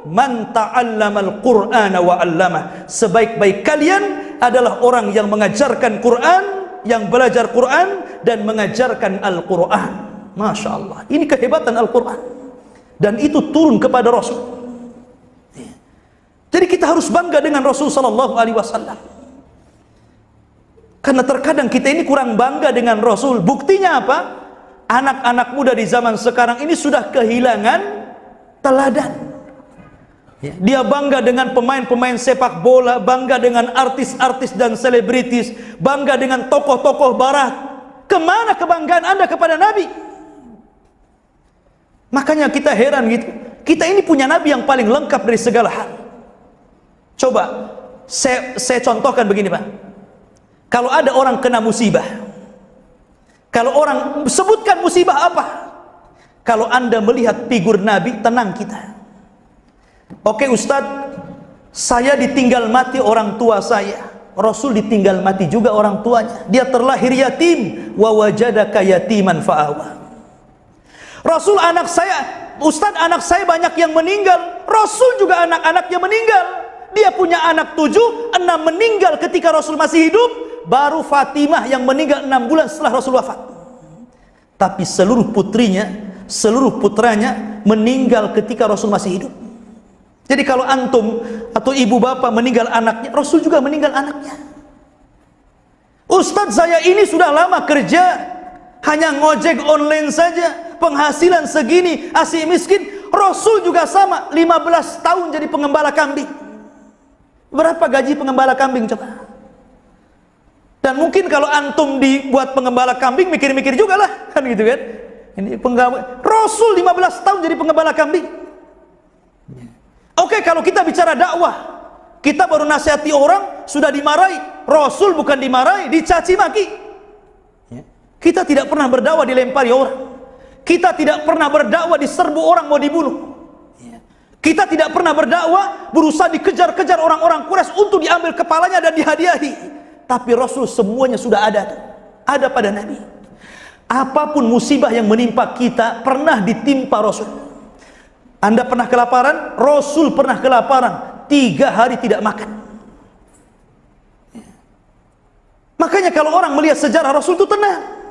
man ta'allamal Qur'ana wa 'allamah. Sebaik-baik kalian adalah orang yang mengajarkan Quran, yang belajar Quran dan mengajarkan Al-Quran. Masya Allah, ini kehebatan Al-Quran, dan itu turun kepada Rasul. Jadi kita harus bangga dengan Rasul Sallallahu Alaihi Wasallam. Karena terkadang kita ini kurang bangga dengan Rasul. Buktinya apa? Anak-anak muda di zaman sekarang ini sudah kehilangan teladan. Dia bangga dengan pemain-pemain sepak bola, bangga dengan artis-artis dan selebritis, bangga dengan tokoh-tokoh barat. Kemana kebanggaan Anda kepada Nabi? Makanya kita heran gitu. Kita ini punya Nabi yang paling lengkap dari segala hal. Coba saya contohkan begini, Pak. Kalau ada orang kena musibah, kalau orang sebutkan musibah apa, kalau Anda melihat figur Nabi, tenang kita. Oke Ustadz, saya ditinggal mati orang tua saya. Rasul ditinggal mati juga orang tuanya. Dia terlahir yatim, wa wajadaka yatiman fa'awa. Rasul, anak saya, Ustadz, anak saya banyak yang meninggal. Rasul juga anak-anaknya meninggal. Dia punya anak 7, 6 meninggal ketika Rasul masih hidup. Baru Fatimah yang meninggal 6 bulan setelah Rasul wafat. Tapi seluruh putrinya, seluruh putranya meninggal ketika Rasul masih hidup. Jadi kalau antum atau ibu bapak meninggal anaknya, Rasul juga meninggal anaknya. Ustadz, saya ini sudah lama kerja, hanya ngojek online saja, penghasilan segini, asih miskin. Rasul juga sama, 15 tahun jadi pengembala kambing. Berapa gaji pengembala kambing coba? Dan mungkin kalau antum dibuat pengembala kambing, mikir-mikir juga lah, kan gitu kan? Ini pengembala. Rasul 15 tahun jadi pengembala kambing. Oke, kalau kita bicara dakwah, kita baru nasihati orang sudah dimarahi. Rasul bukan dimarahi, dicaci maki. Kita tidak pernah berdakwah dilempari orang. Kita tidak pernah berdakwah diserbu orang mau dibunuh. Kita tidak pernah berdakwah berusaha dikejar-kejar orang-orang Quraisy untuk diambil kepalanya dan dihadiahi. tapi Rasul semuanya sudah ada, ada pada Nabi. Apapun musibah yang menimpa kita pernah ditimpa Rasul. Anda pernah kelaparan, Rasul pernah kelaparan, 3 hari tidak makan. Makanya kalau orang melihat sejarah Rasul itu tenang.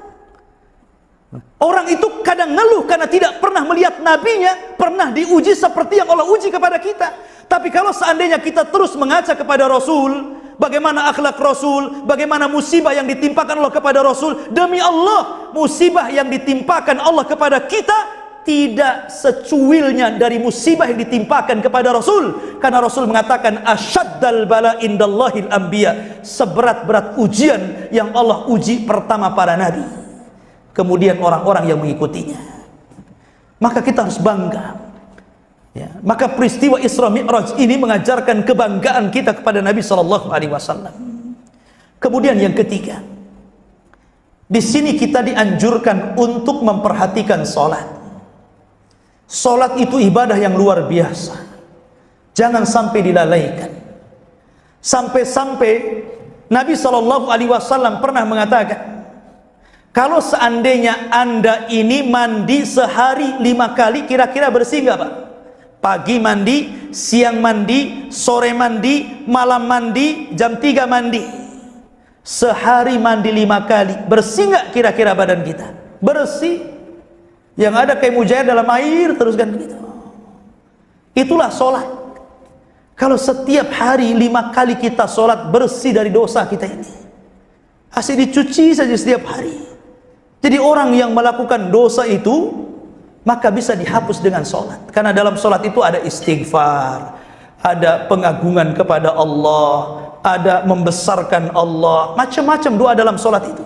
Orang itu kadang ngeluh karena tidak pernah melihat nabinya pernah diuji seperti yang Allah uji kepada kita. Tapi kalau seandainya kita terus mengaca kepada Rasul, bagaimana akhlak Rasul, bagaimana musibah yang ditimpakan Allah kepada Rasul, demi Allah, musibah yang ditimpakan Allah kepada kita tidak secuilnya dari musibah yang ditimpakan kepada Rasul. Karena Rasul mengatakan asyaddal bala indallahil anbiya, seberat-berat ujian yang Allah uji pertama para nabi, kemudian orang-orang yang mengikutinya. Maka kita harus bangga, ya. Maka peristiwa Isra Mi'raj ini mengajarkan kebanggaan kita kepada Nabi SAW. Kemudian yang ketiga, di sini kita dianjurkan untuk memperhatikan sholat. Sholat itu ibadah yang luar biasa, jangan sampai dilalaikan. Sampai-sampai Nabi SAW pernah mengatakan, kalau seandainya Anda ini mandi sehari 5 kali, kira-kira bersih nggak Pak? Pagi mandi, siang mandi, sore mandi, malam mandi, jam 3 mandi. Sehari mandi 5 kali, bersih nggak kira-kira badan kita? Bersih. Yang ada kayak mujair dalam air terus kan begitu. Itulah sholat. Kalau setiap hari 5 kali kita sholat, bersih dari dosa kita ini. Asal dicuci saja setiap hari. Jadi orang yang melakukan dosa itu maka bisa dihapus dengan sholat. Karena dalam sholat itu ada istighfar, ada pengagungan kepada Allah, ada membesarkan Allah, macam-macam doa dalam sholat itu.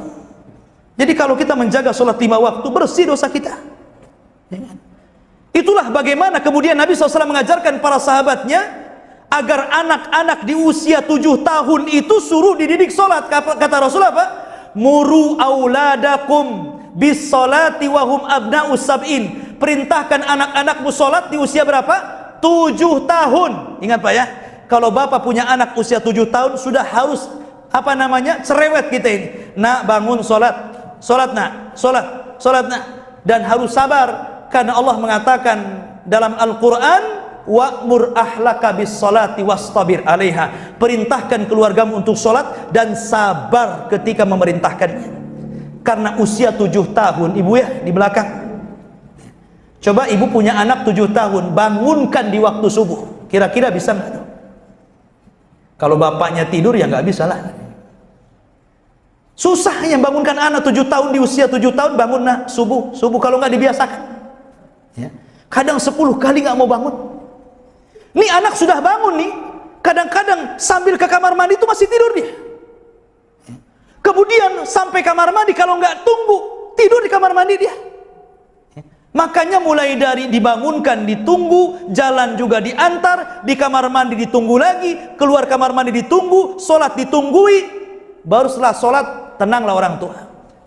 Jadi kalau kita menjaga sholat 5 waktu, bersih dosa kita. Itulah bagaimana kemudian Nabi SAW mengajarkan para sahabatnya agar anak-anak di usia 7 tahun itu suruh dididik sholat. Kata Rasul apa? Muru auladakum bis sholati wahum abna'us sab'in. Perintahkan anak-anakmu sholat di usia berapa? 7 tahun. Ingat Pak ya, kalau bapak punya anak usia 7 tahun sudah harus cerewet kita ini. Nak, bangun sholat, sholat nak, sholat, sholat nak. Dan harus sabar, karena Allah mengatakan dalam Al-Quran, wa'mur ahlaka bis sholati wastabir alaiha. Perintahkan keluargamu untuk sholat dan sabar ketika memerintahkannya. Karena usia 7 tahun, ibu ya di belakang, coba ibu punya anak 7 tahun, bangunkan di waktu subuh, kira-kira bisa nggak? Kalau bapaknya tidur ya nggak bisa lah. Susah yang bangunkan anak 7 tahun di usia 7 tahun, bangun nak subuh, subuh kalau nggak dibiasakan. Ya. Kadang 10 kali nggak mau bangun. Nih anak sudah bangun nih, kadang-kadang sambil ke kamar mandi itu masih tidur dia. Kemudian sampai kamar mandi, kalau nggak tunggu, tidur di kamar mandi dia. Makanya mulai dari dibangunkan, ditunggu, jalan juga diantar, di kamar mandi ditunggu lagi, keluar kamar mandi ditunggu, sholat ditunggui, baru setelah sholat tenanglah orang tua.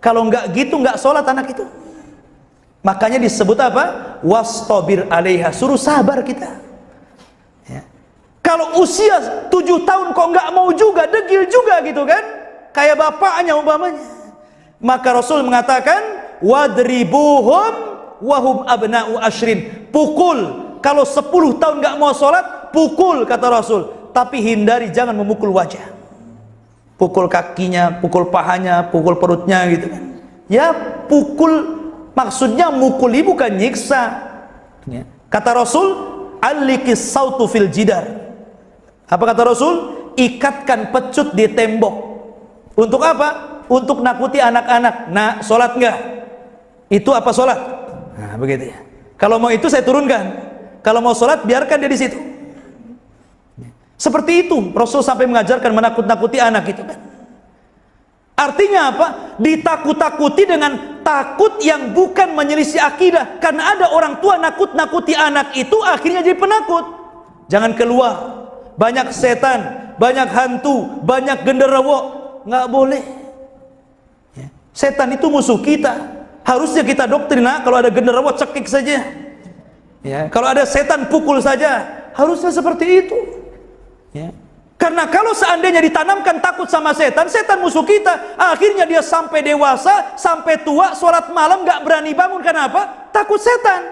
Kalau nggak gitu nggak sholat anak itu. Makanya disebut apa? Wastabir alaiha, suruh sabar kita. Ya. Kalau usia 7 tahun kok nggak mau juga, degil juga gitu kan, kayak bapaknya umpamanya. Maka Rasul mengatakan wadribuhum wahum abna'u ashrin. Pukul. Kalau 10 tahun nggak mau sholat, pukul kata Rasul. Tapi hindari jangan memukul wajah. Pukul kakinya, pukul pahanya, pukul perutnya gitu kan. Ya pukul, maksudnya mukuli bukan nyiksa. Ya. Kata Rasul, alikis sautu fil jidar. Apa kata Rasul? Ikatkan pecut di tembok. Untuk apa? Untuk nakuti anak-anak. Nah, sholat enggak? Itu apa sholat? Nah, begitu ya. Kalau mau itu saya turunkan. Kalau mau sholat biarkan dia di situ. Seperti itu Rasul sampai mengajarkan menakut-nakuti anak itu kan. Artinya apa? Ditakut-takuti dengan takut yang bukan menyelisih akidah. Karena ada orang tua nakut-nakuti anak itu akhirnya jadi penakut. Jangan keluar, banyak setan, banyak hantu, banyak genderuwo. Nggak boleh. Ya. Setan itu musuh kita. Harusnya kita doktrin, nah, kalau ada genderuwo cekik saja. Ya. Kalau ada setan pukul saja. Harusnya seperti itu. Ya. Karena kalau seandainya ditanamkan takut sama setan, setan musuh kita, akhirnya dia sampai dewasa, sampai tua, sholat malam gak berani bangun. Kenapa? Takut setan.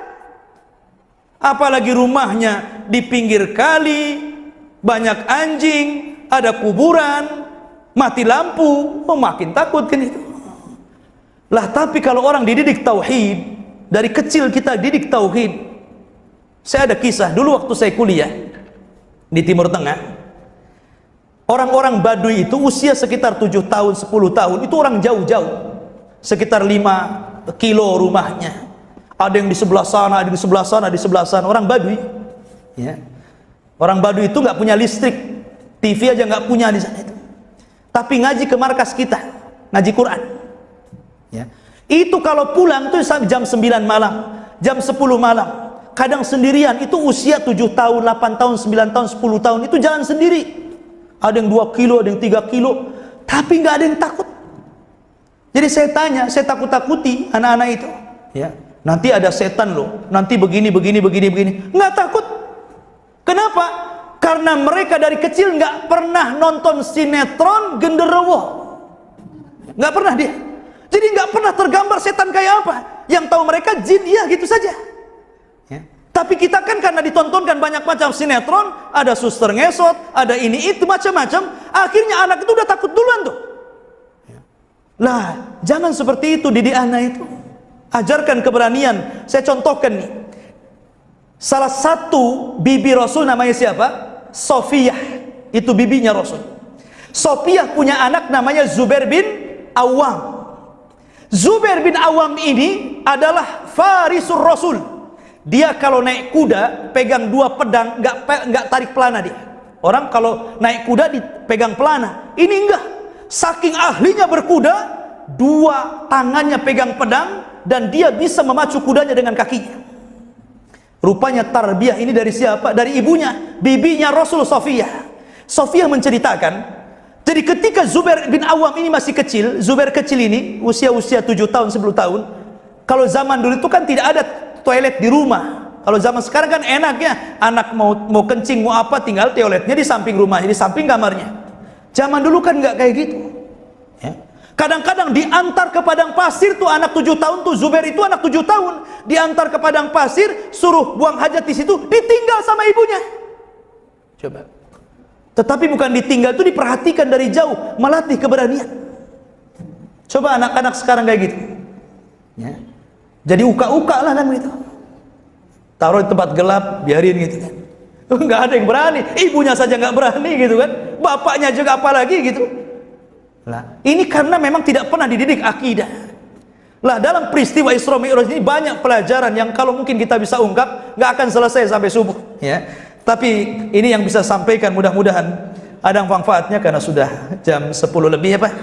Apalagi rumahnya di pinggir kali, banyak anjing, ada kuburan, mati lampu, makin takut kan itu. Lah tapi kalau orang dididik tauhid, dari kecil kita didik tauhid. Saya ada kisah dulu waktu saya kuliah di Timur Tengah. Orang-orang Baduy itu usia sekitar 7 tahun, 10 tahun, itu orang jauh-jauh, sekitar 5 kilo rumahnya. Ada yang di sebelah sana, ada di sebelah sana, di sebelah sana. Orang Baduy, ya. Orang Baduy itu nggak punya listrik, TV aja nggak punya di sana itu. Tapi ngaji ke markas kita, ngaji Quran. Ya. Itu kalau pulang tuh sampai jam 9 malam, jam 10 malam. Kadang sendirian, itu usia 7 tahun, 8 tahun, 9 tahun, 10 tahun, itu jalan sendiri. Ada yang 2 kilo, ada yang 3 kilo, tapi nggak ada yang takut. Jadi saya tanya, saya takut-takuti anak-anak itu, ya. Nanti ada setan loh, nanti begini, begini, begini, begini. Nggak takut. Kenapa? Karena mereka dari kecil nggak pernah nonton sinetron genderuwo. Nggak pernah dia. Jadi nggak pernah tergambar setan kayak apa. Yang tahu mereka jin, ya gitu saja. Ya. Tapi kita kan karena ditontonkan banyak macam sinetron, ada suster ngesot, ada ini itu macam-macam, akhirnya anak itu udah takut duluan tuh. Lah, jangan seperti itu didik anak itu. Ajarkan keberanian. Saya contohkan nih. Salah satu bibi Rasul namanya siapa? Sofiyah. Itu bibinya Rasul. Sofiyah punya anak namanya Zubair bin Awam. Zubair bin Awam ini adalah farisur Rasul. Dia kalau naik kuda pegang 2 pedang, nggak tarik pelana dia. Orang kalau naik kuda dipegang pelana, ini enggak. Saking ahlinya berkuda, 2 tangannya pegang pedang dan dia bisa memacu kudanya dengan kakinya. Rupanya tarbiyah ini dari siapa? Dari ibunya, bibinya Rasul Sofiyah. Sofiyah menceritakan, jadi ketika Zubair bin Awam ini masih kecil, Zubair kecil ini usia 7 tahun, 10 tahun. Kalau zaman dulu itu kan tidak ada toilet di rumah. Kalau zaman sekarang kan enaknya, anak mau kencing mau apa tinggal toiletnya di samping rumahnya, di samping kamarnya. Zaman dulu kan nggak kayak gitu. Ya. Kadang-kadang diantar ke padang pasir tuh anak 7 tahun tuh, Zubair itu anak 7 tahun, diantar ke padang pasir, suruh buang hajat di situ, ditinggal sama ibunya. Coba. Tetapi bukan ditinggal, itu diperhatikan dari jauh, melatih keberanian. Coba anak-anak sekarang kayak gitu. Ya. Jadi uka-uka lah kan gitu. Taruh di tempat gelap, biarin gitu kan. Nggak ada yang berani, ibunya saja nggak berani gitu kan, bapaknya juga apalagi gitu. Lah, ini karena memang tidak pernah dididik akidah. Lah, dalam peristiwa Isra Mi'raj ini banyak pelajaran yang kalau mungkin kita bisa ungkap nggak akan selesai sampai subuh, ya. Tapi ini yang bisa sampaikan, mudah-mudahan ada manfaatnya karena sudah jam 10 lebih ya Pak.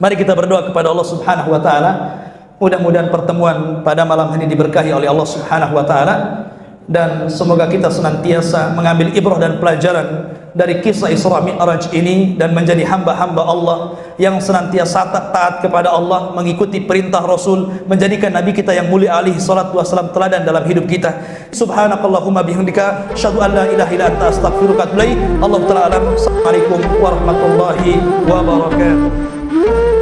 Mari kita berdoa kepada Allah Subhanahu wa taala. Mudah-mudahan pertemuan pada malam ini diberkahi oleh Allah Subhanahu wa taala dan semoga kita senantiasa mengambil ibrah dan pelajaran dari kisah Isra Mi'raj ini dan menjadi hamba-hamba Allah yang senantiasa taat kepada Allah, mengikuti perintah Rasul, menjadikan Nabi kita yang mulia alaihi salatu wassalam teladan dalam hidup kita. Subhanakallahumma bihamdika asyhadu an la ilaha illa anta astaghfiruka wa atubu ilaik. Allahu ta'ala alam. Assalamualaikum warahmatullahi wabarakatuh.